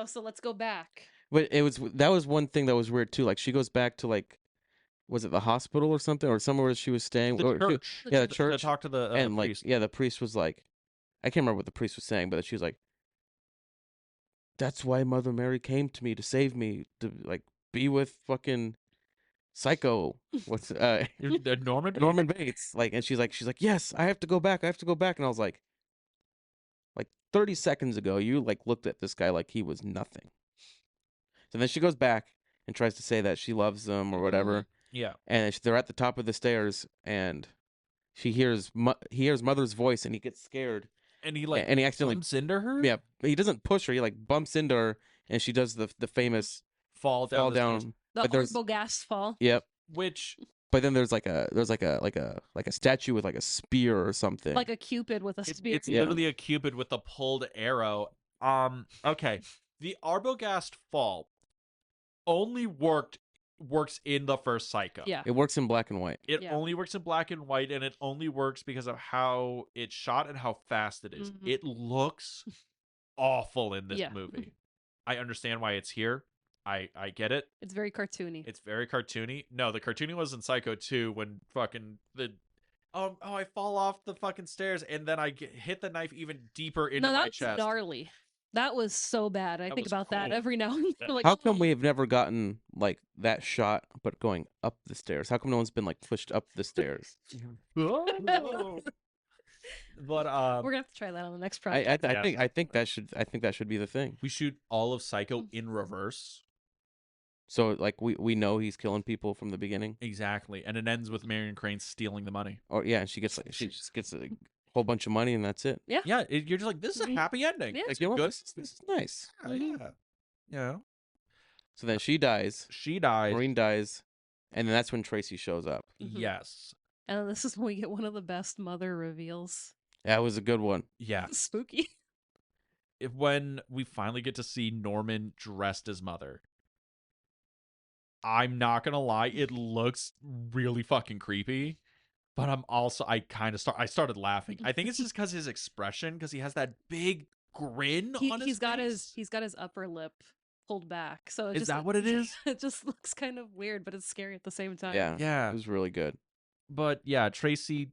so let's go back. But that was one thing that was weird too. Like she goes back to like, was it the hospital or something, or somewhere where she was staying? The Or church. yeah, the To church. talk to the And like, priest. yeah, the priest was like, I can't remember what the priest was saying, but she was like, "That's why Mother Mary came to me to save me, to like be with fucking Psycho." What's Norman. Norman Bates? Like, and she's like, "Yes, I have to go back. I have to go back." And I was like 30 seconds ago, you like looked at this guy like he was nothing. So then she goes back and tries to say that she loves him or whatever. Yeah. And they're at the top of the stairs, and he hears Mother's voice, and he gets scared, And he and he accidentally, bumps into her. yeah, he doesn't push her, he like bumps into her, and she does the famous Fall down. fall the stairs. down. The But there's- Arbogast fall. Yep. Which But then there's like a statue with like a spear or something. Like a Cupid with a spear. it's Yeah. literally a cupid with a pulled arrow. Okay. The Arbogast fall only works in the first Psycho. Yeah. It works in black and white. It Yeah. only works in black and white, and it only works because of how it's shot and how fast it is. Mhm. It looks awful in this Yeah. movie. I understand why it's here. I get it. It's very cartoony. It's very cartoony. No, the cartoony was in Psycho 2 when fucking I fall off the fucking stairs and then I hit the knife even deeper into No, my that's chest. gnarly. That was so bad. I That think was about that cool. every now and then. That- Like, How come we have never gotten like that shot, but going up the stairs? How come no one's been like pushed up the stairs? But we're gonna have to try that on the next I project. I think that should be the thing. we shoot all of Psycho in reverse. So like we know he's killing people from the beginning. Exactly. And it ends with Marion Crane stealing the money. Or yeah, and she just gets a whole bunch of money and that's it. Yeah, you're just like, this is a Mhm. happy ending. Yeah. It's Like, you know what? good. This is nice. Yeah. Yeah. So then she dies. She died. Maureen dies, and then that's when Tracy shows up. Mhm. Yes. And this is when we get one of the best mother reveals. That was a good one. Yeah. Spooky. When we finally get to see Norman dressed as Mother, I'm not gonna lie, it looks really fucking creepy. But I started laughing. I think it's just because his expression, because he has that big grin on his He's got face. his upper lip pulled back. So it Is just, that what it is? It just looks kind of weird, but it's scary at the same time. Yeah, Yeah. it was really good. But yeah, Tracy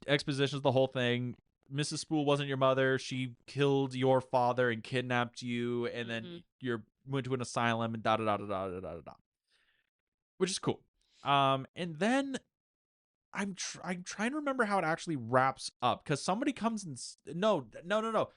expositions the whole thing. Mrs. Spool wasn't your mother. She killed your father and kidnapped you, and then Mhm. you went to an asylum and da da da da da da da da. Which is cool. And then I'm trying to remember how it actually wraps up because somebody comes and no. He No, no,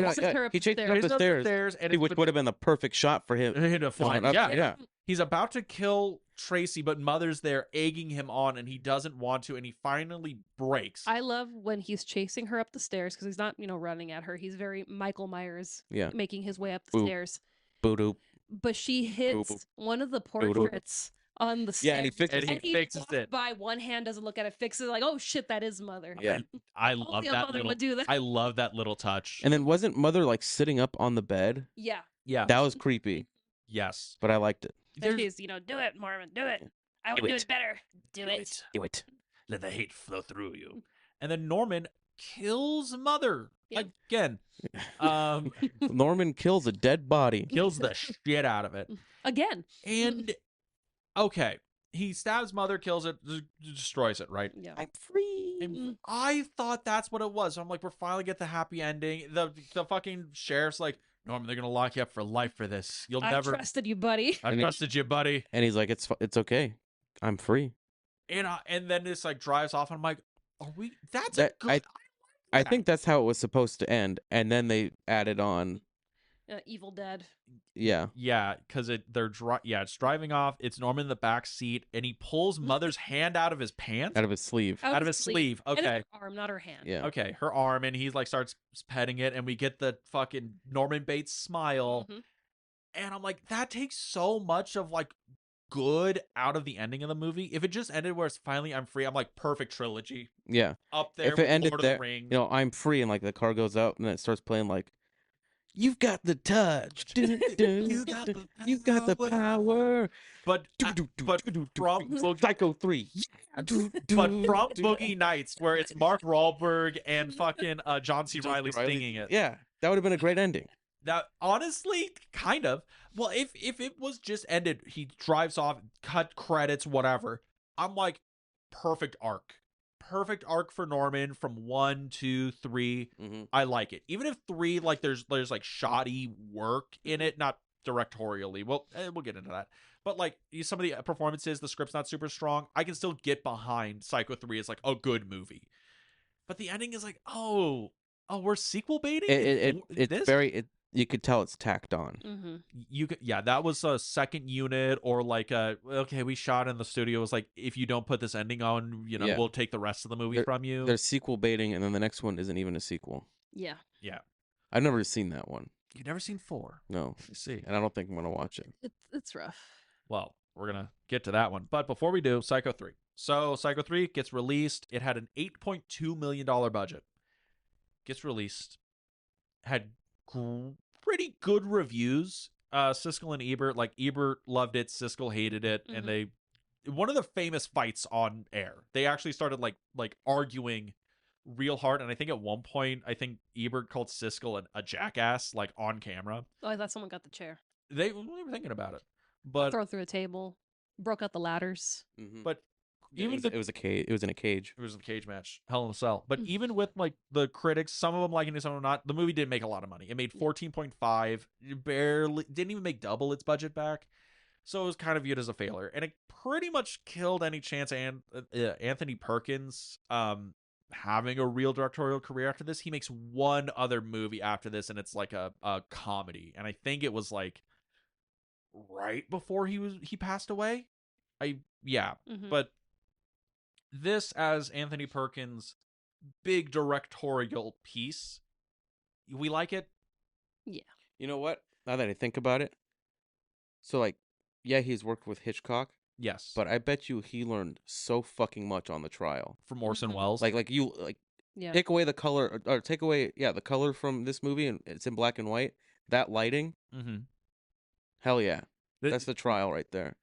chases yeah, her up he the chases her stairs. up the stairs. and Which would have been the perfect shot for him. flying. Going up. Yeah, Yeah. he's about to kill Tracy, but Mother's there egging him on, and he doesn't want to, and he finally breaks. I love when he's chasing her up the stairs because he's not, running at her. He's very Michael Myers, Yeah. making his way up the Boop. stairs. Boo-doo. But she hits one of the portraits on the stairs. Yeah, and he fixes And it. he fixes walks it. by, one hand doesn't look at it, fixes it, like, oh shit, that is Mother. Yeah. I Only love a that mother little. would do that. I love that little touch. And then wasn't Mother like sitting up on the bed? Yeah. Yeah. That was creepy, Yes. but I liked it. And she's, do it, Mormon, do it. I would Do do it. it better. Do it. Do it. Let the hate flow through you. And then Norman kills Mother Yeah. again. Um, Norman kills a dead body. kills the shit out of it. Again. And okay, he stabs Mother, kills it, destroys it. Right. Yeah. I'm free. And I thought that's what it was. So I'm like, we're finally get the happy ending. The fucking sheriff's like, Norman, they're gonna lock you up for life for this. You'll I never. trusted you, buddy. I And he- trusted you, buddy. And he's like, it's okay. I'm free. And then this like drives off, and I'm like, are we? That's That- a good. I- I like I think that's how it was supposed to end, and then they added on. Evil Dead. Yeah, Yeah, because it's driving off. It's Norman in the back seat, and he pulls Mother's hand out of his pants, out of his sleeve. Out out of his sleeve. And it's Okay, her arm, not her hand. Yeah, okay, her arm, and he's like starts petting it, and we get the fucking Norman Bates smile, Mhm. and I'm like, that takes so much of like good out of the ending of the movie. If it just ended where it's finally I'm free, I'm like perfect trilogy yeah. up there. If it with ended Lord there, of the Rings. you know, I'm free, and like the car goes out, and then it starts playing like, "You've got the touch, You got the you've got the power." power." But from Psycho 3. but from Boogie Nights, where it's Mark Wahlberg and fucking John C. Reilly singing it. Yeah, that would have been a great ending. That honestly, kind of. Well, if it was just ended, he drives off, cut credits, whatever. I'm like, perfect arc. Perfect arc for Norman from 1, 2, 3. Mm-hmm. I like it. Even if 3, like there's like shoddy work in it, not directorially. Well, we'll get into that. But like some of the performances, the script's not super strong. I can still get behind Psycho 3 as like a good movie. But the ending is like, oh, we're sequel baiting. It's this? very. You could tell it's tacked on. Mm-hmm. You could, yeah, that was a second unit, or like okay, we shot in the studio. It was like, if you don't put this ending on, Yeah. we'll take the rest of the movie from you. There's sequel baiting, and then the next one isn't even a sequel. Yeah. I've never seen that one. You've never seen 4. No, I see. and I don't think I'm gonna watch it. It's rough. Well, we're gonna get to that one, but before we do, Psycho 3. So Psycho 3 gets released. It had an $8.2 million budget. Gets released. Had pretty good reviews. Siskel and Ebert, like Ebert loved it, Siskel hated it, and they one of the famous fights on air. They actually started like arguing real hard, and I think at one point, I think Ebert called Siskel a jackass, like on camera. Oh, I thought someone got the chair. They were thinking about it, but Throw it through a table. Broke out the ladders. Mm-hmm. but even it was a cage. It was in a cage. it was a cage match, Hell in a Cell. But even with like the critics, some of them liking it, some of them not. The movie did make a lot of money. It made 14.5, barely didn't even make double its budget back. So it was kind of viewed as a failure, and it pretty much killed any chance Anthony Perkins having a real directorial career after this. He makes one other movie after this, and it's like a comedy, and I think it was like right before he passed away. But this as Anthony Perkins' big directorial piece, we like it. Yeah. You know what? Now that I think about it, so like, yeah, he's worked with Hitchcock, Yes, but I bet you he learned so fucking much on the trial. from Orson Mhm. Welles. Like you Yeah. take away the color, or take away the color from this movie, and it's in black and white. That lighting, mm-hmm. hell yeah, that's the trial right there.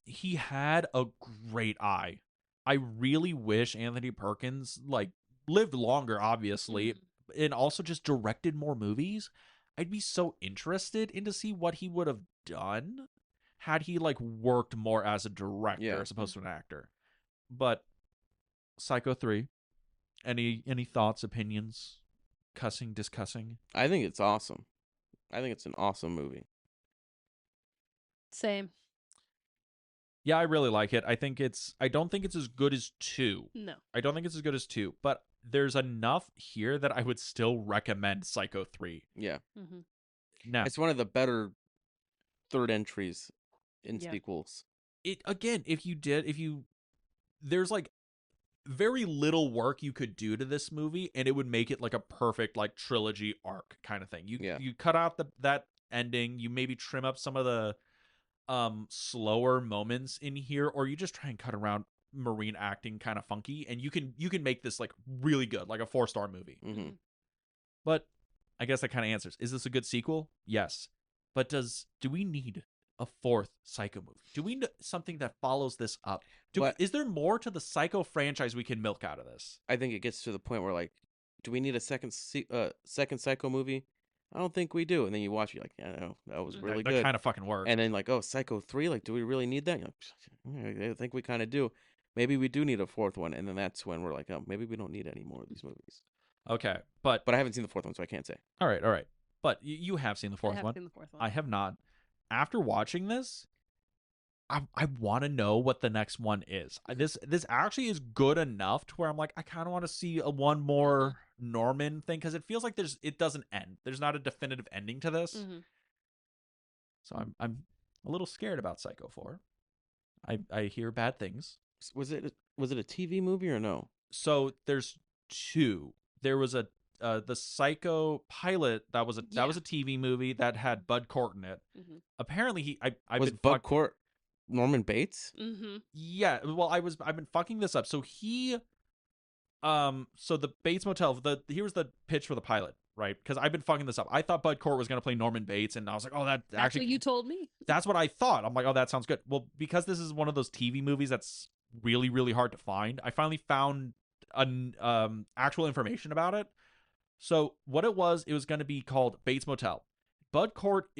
He had a great eye. I really wish Anthony Perkins like lived longer, obviously, and also just directed more movies. I'd be so interested in to see what he would have done had he like worked more as a director as opposed to an actor. But Psycho 3, any thoughts, opinions, cussing, discussing? I think it's awesome. I think it's an awesome movie. Same. Yeah, I really like it. I don't think it's as good as 2. No. I don't think it's as good as 2, but there's enough here that I would still recommend Psycho 3. Yeah. Mm-hmm. Now, It's one of the better third entries in Yeah. sequels. there's like very little work you could do to this movie, and it would make it like a perfect like trilogy arc kind of thing. You cut out that ending, you maybe trim up some of the slower moments in here, or you just try and cut around Marine acting kind of funky, and you can make this like really good, like a 4-star movie. Mm-hmm. But I guess that kind of answers. Is this a good sequel? Yes. But do we need a 4th Psycho movie? Do we need something that follows this up? Is there more to the Psycho franchise we can milk out of this? I think it gets to the point where like, do we need a second Psycho movie? I don't think we do. And then you watch, you're like, yeah, no, that was really good. That kind of fucking worked. And then like, oh, Psycho 3, like, do we really need that? You're like, I think we kind of do. Maybe we do need a 4th one. And then that's when we're like, oh, maybe we don't need any more of these movies. Okay, but I haven't seen the 4th one, so I can't say. All right. But you have seen the 4th one. I have seen the 4th one. I have not. After watching this, I want to know what the next one is. This actually is good enough to where I'm like, I kind of want to see a one more Norman thing, because it feels like it doesn't end. There's not a definitive ending to this. Mhm. So I'm a little scared about Psycho 4. I hear bad things. Was it a TV movie or no? So there's two. There was the Psycho pilot that was a TV movie that had Bud Cort in it. Mhm. Apparently I've Was been Bud Cort Norman Bates? Mhm. Yeah, well, I've been fucking this up. So so the Bates Motel, here's the pitch for the pilot, right? Because I've been fucking this up. I thought Bud Cort was gonna play Norman Bates, and I was like, oh, that That's what you told me. that's what I thought. I'm like, oh, that sounds good. Well, because this is one of those TV movies that's really, really hard to find, I finally found an actual information about it. So what it was going to be called Bates Motel. Bud Cort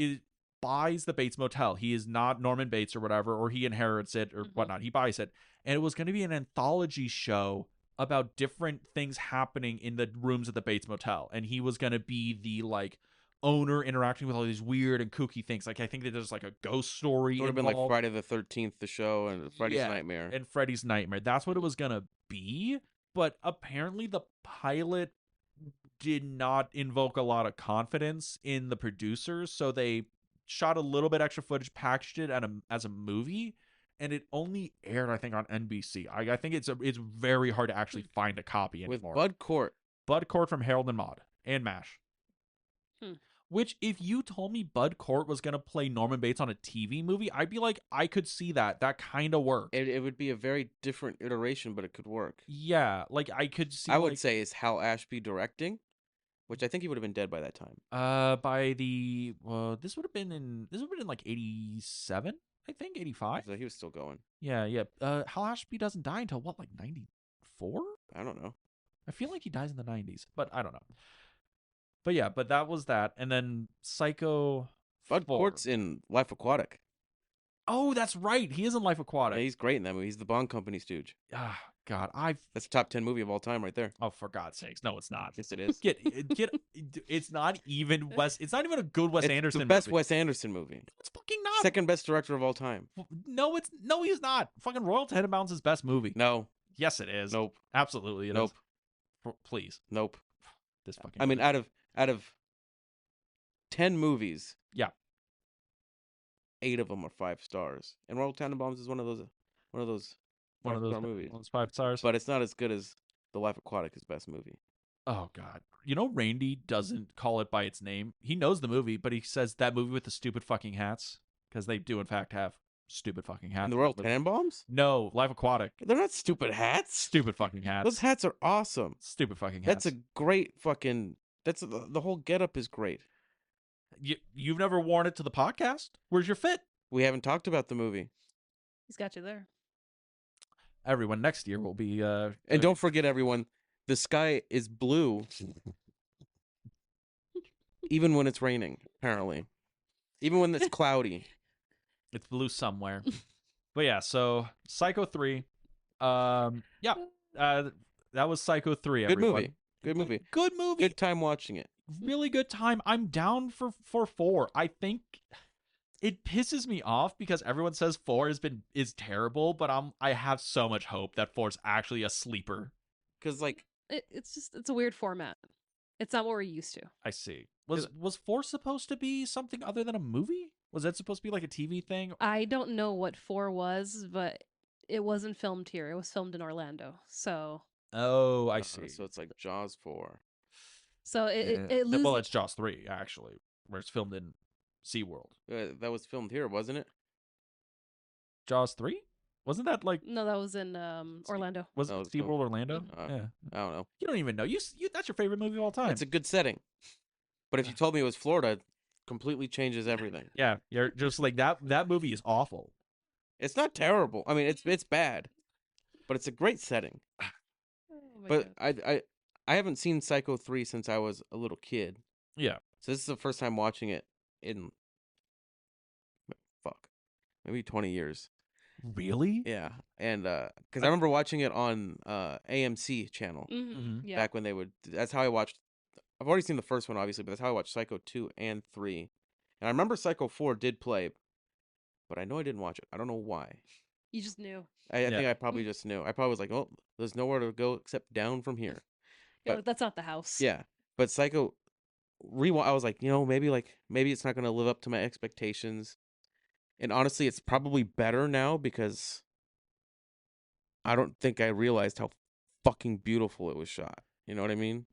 buys the Bates Motel. He is not Norman Bates or whatever, or he inherits it or whatnot. He buys it, and it was going to be an anthology show about different things happening in the rooms at the Bates Motel, and he was going to be the like owner interacting with all these weird and kooky things. Like I think that there's like a ghost story. It would have been like involved. Friday the 13th, the show, and Freddy's Yeah, Nightmare. and Freddy's Nightmare. That's what it was gonna be. But apparently the pilot did not invoke a lot of confidence in the producers, so they shot a little bit extra footage, packaged it as a movie, and it only aired, I think, on NBC. I think it's very hard to actually find a copy anymore. With Bud Cort from Harold and Maude and MASH. Which, if you told me Bud Cort was going to play Norman Bates on a TV movie, I'd be like, I could see that. That kind of worked. It would be a very different iteration, but it could work. Yeah, like I could see. I would say is Hal Ashby directing, which I think he would have been dead by that time. By the this would have been in like 87, I think 85. So he was still going. Yeah. Hal Ashby doesn't die until what, like 94? I don't know. I feel like he dies in the 90s, but I don't know. But yeah, but that was that, and then Psycho. Bud Cort's in Life Aquatic. Oh, that's right. He is in Life Aquatic. Yeah, he's great in that movie. He's the Bond Company stooge. Ah, God, that's a top 10 movie of all time right there. Oh, for God's sakes, no, it's not. Yes, it is. It's not even Wes. It's not even a good Wes Anderson. The best movie. Wes Anderson movie. It's fucking not. Second best director of all time. No, he's not. Fucking Royal Tenenbaums' his best movie. No. Yes, it is. Nope. Absolutely, it nope. is. Please. Nope. This fucking. I mean, out of 10 movies, yeah, 8 of them are 5 stars, and Royal Tenenbaums is one of those movies. 5 stars. But it's not as good as The Life Aquatic, his best movie. Oh God, Randy doesn't call it by its name. He knows the movie, but he says that movie with the stupid fucking hats, because they do in fact have stupid fucking hats. And the Royal Tenenbaums? No, Life Aquatic. They're not stupid hats. Stupid fucking hats. Those hats are awesome. Stupid fucking hats. That's a great fucking. That's the whole getup is great. You've never worn it to the podcast? Where's your fit? We haven't talked about the movie. He's got you there. Everyone, next year will be. And don't forget, everyone, the sky is blue, even when it's raining. Apparently, even when it's cloudy, it's blue somewhere. But yeah, so Psycho 3. Yeah, that was Psycho 3. Good everyone. movie. Good movie. Good movie. Good time watching it. Really good time. I'm down for 4. I think it pisses me off because everyone says 4 is terrible, but I have so much hope that 4 is actually a sleeper. Because like it's a weird format. It's not what we're used to. I see. Was 4 supposed to be something other than a movie? Was that supposed to be like a TV thing? I don't know what 4 was, but it wasn't filmed here. It was filmed in Orlando. So. Oh, I see. So it's like Jaws 4. So it loses. Well, it's Jaws 3 actually, where it's filmed in SeaWorld. That was filmed here, wasn't it? Jaws 3? Wasn't that like? No, that was in Orlando. Was it SeaWorld Orlando? Yeah. I don't know. You don't even know. You that's your favorite movie of all time. It's a good setting. But if you told me it was Florida, it completely changes everything. Yeah, you're just like that movie is awful. It's not terrible. I mean, it's bad. But it's a great setting. But God. I haven't seen Psycho 3 since I was a little kid. Yeah. So this is the first time watching it in maybe 20 years. Really? Yeah. And because I remember watching it on AMC channel Yeah. back when they would. That's how I watched. I've already seen the first one, obviously, but that's how I watched Psycho 2 and 3. And I remember Psycho 4 did play, but I know I didn't watch it. I don't know why. You just knew. I Yeah. think I probably just knew. I probably was like, oh, there's nowhere to go except down from here. You're But like, that's not the house. yeah, but Psycho I was like, maybe it's not going to live up to my expectations. And honestly, it's probably better now because I don't think I realized how fucking beautiful it was shot. You know what I mean?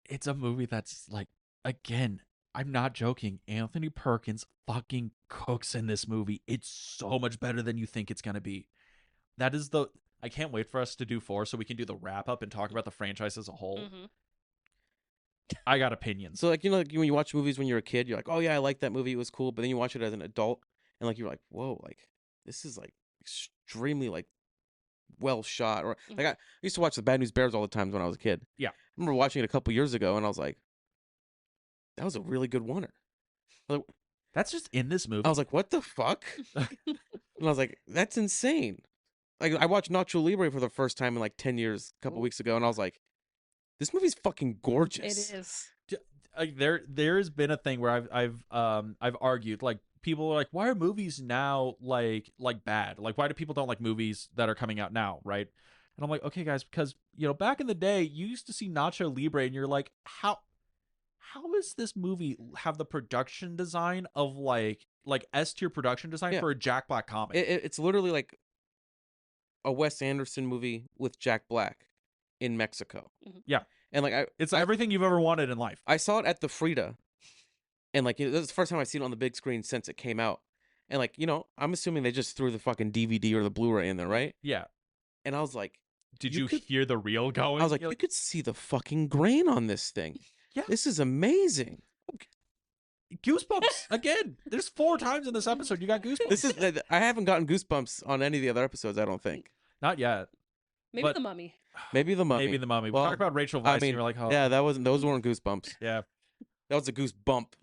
It's a movie that's like, again, I'm not joking. Anthony Perkins fucking cooks in this movie. It's so much better than you think it's gonna be. That is the. I can't wait for us to do 4 so we can do the wrap up and talk about the franchise as a whole. Mm-hmm. I got opinions. So like like when you watch movies when you're a kid, you're like, oh yeah, I like that movie, it was cool. But then you watch it as an adult, and like you're like, whoa, like this is like extremely like well shot. Or like I used to watch the Bad News Bears all the time when I was a kid. Yeah. I remember watching it a couple years ago, and I was like, that was a really good oneer. That's just in this movie. I was like, what the fuck? And I was like, that's insane. Like I watched Nacho Libre for the first time in like 10 years a couple weeks ago, and I was like, this movie's fucking gorgeous. It is. There's been a thing where I've argued, like, people are like, why are movies now like bad? Like, why do people don't like movies that are coming out now, right? And I'm like, okay, guys, because back in the day, you used to see Nacho Libre, and you're like, how is this movie have the production design of like S tier production design for a Jack Black comic? It's literally like a Wes Anderson movie with Jack Black in Mexico. Mm-hmm. Yeah. And like it's everything you've ever wanted in life. I saw it at the Frida, and like this is the first time I've seen it on the big screen since it came out. And like I'm assuming they just threw the fucking DVD or the Blu-ray in there, right? Yeah. And I was like, did you hear the reel going? I was like, you could see the fucking grain on this thing. Yeah. This is amazing. Goosebumps again. There's 4 times in this episode you got goosebumps. I haven't gotten goosebumps on any of the other episodes, I don't think. Not yet. Maybe but The Mummy. Maybe the Mummy. Maybe the Mummy. Well, we talked about Rachel Weisz, and you're like, oh. Yeah, those weren't goosebumps. Yeah. That was a goose bump.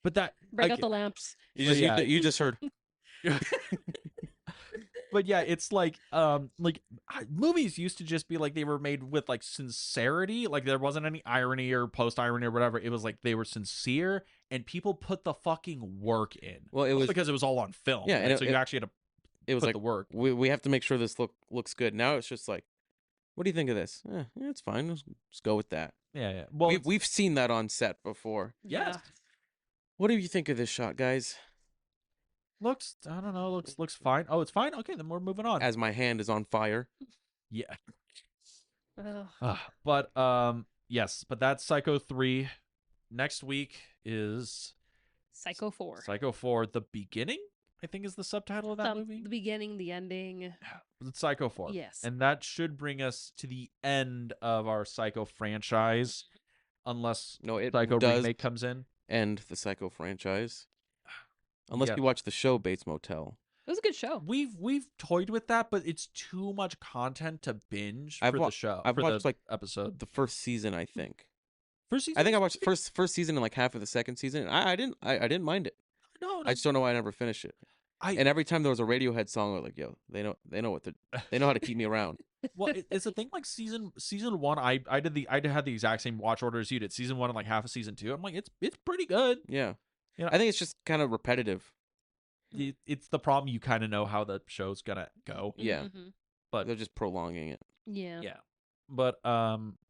But that Break out the lamps. You just heard. But yeah, it's like movies used to just be like they were made with like sincerity, like there wasn't any irony or post irony or whatever. It was like they were sincere and people put the fucking work in. Well, it was because it was all on film. Yeah, right? and so you actually had to it was put like the work. We have to make sure this looks good. Now it's just like, what do you think of this? Yeah, it's fine. Let's go with that. Yeah. Well, we've seen that on set before. Yes. Yeah. What do you think of this shot, guys? Looks, I don't know, looks fine. Oh, it's fine. Okay, then we're moving on. As my hand is on fire. Yeah. Ugh. But yes, but that's Psycho 3. Next week is Psycho 4. Psycho 4, The Beginning, I think is the subtitle of that movie. The beginning, the ending. It's Psycho 4. Yes. And that should bring us to the end of our Psycho franchise, unless it Psycho does remake comes in. end the Psycho franchise. Unless Yeah. you watch the show Bates Motel. It was a good show. We've toyed with that, but it's too much content to binge for the show. I've for watched the like episode. the first season, I think. First season? I think I watched the first season and like half of the second season. I didn't mind it. No, I just don't know why I never finished it. And every time there was a Radiohead song, I was like, yo, they know what they know how to keep me around. Well, it's a thing like season 1. I had the exact same watch order as you did. Season 1 and like half of season 2. I'm like, it's pretty good. Yeah. You know, I think it's just kind of repetitive. It's the problem. You kind of know how the show's gonna go. Yeah. Mm-hmm. But they're just prolonging it. Yeah. Yeah. But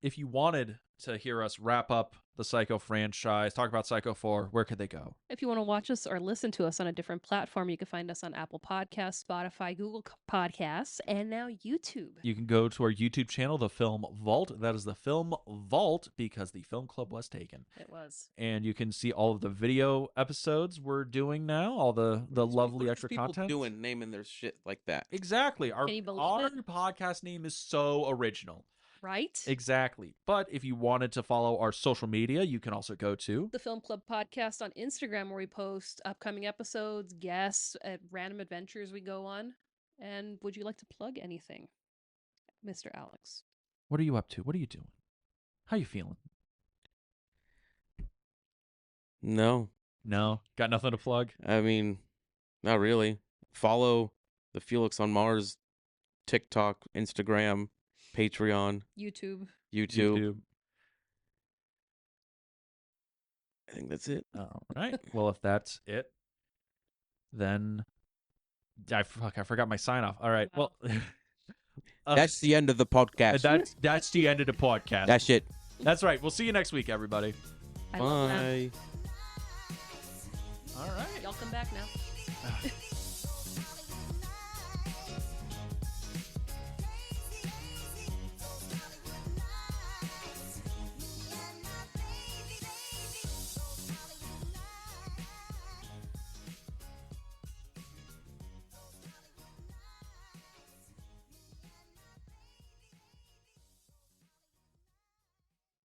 if you wanted to hear us wrap up the Psycho franchise, talk about Psycho 4, where could they go? If you want to watch us or listen to us on a different platform, you can find us on Apple Podcasts, Spotify, Google Podcasts, and now YouTube. You can go to our YouTube channel, The Film Vault. That is The Film Vault because the film club was taken. It was. And you can see all of the video episodes we're doing now, all the lovely What are extra people content. doing naming their shit like that? Exactly. Can you believe Our it? podcast name is so original. Right? Exactly. But if you wanted to follow our social media, you can also go to The Film Club Podcast on Instagram, where we post upcoming episodes, guests, random adventures we go on. And would you like to plug anything, Mr. Alex? What are you up to? What are you doing? How you feeling? No. No, got nothing to plug. I mean, not really. Follow the Felix on Mars TikTok, Instagram, Patreon, YouTube. YouTube. I think that's it. All right. Well, if that's it, then I forgot my sign off. All right. Wow. Well, That's the end of the podcast. that's the end of the podcast. That's it. That's right. We'll see you next week, everybody. I love that. Bye. All right. Y'all come back now.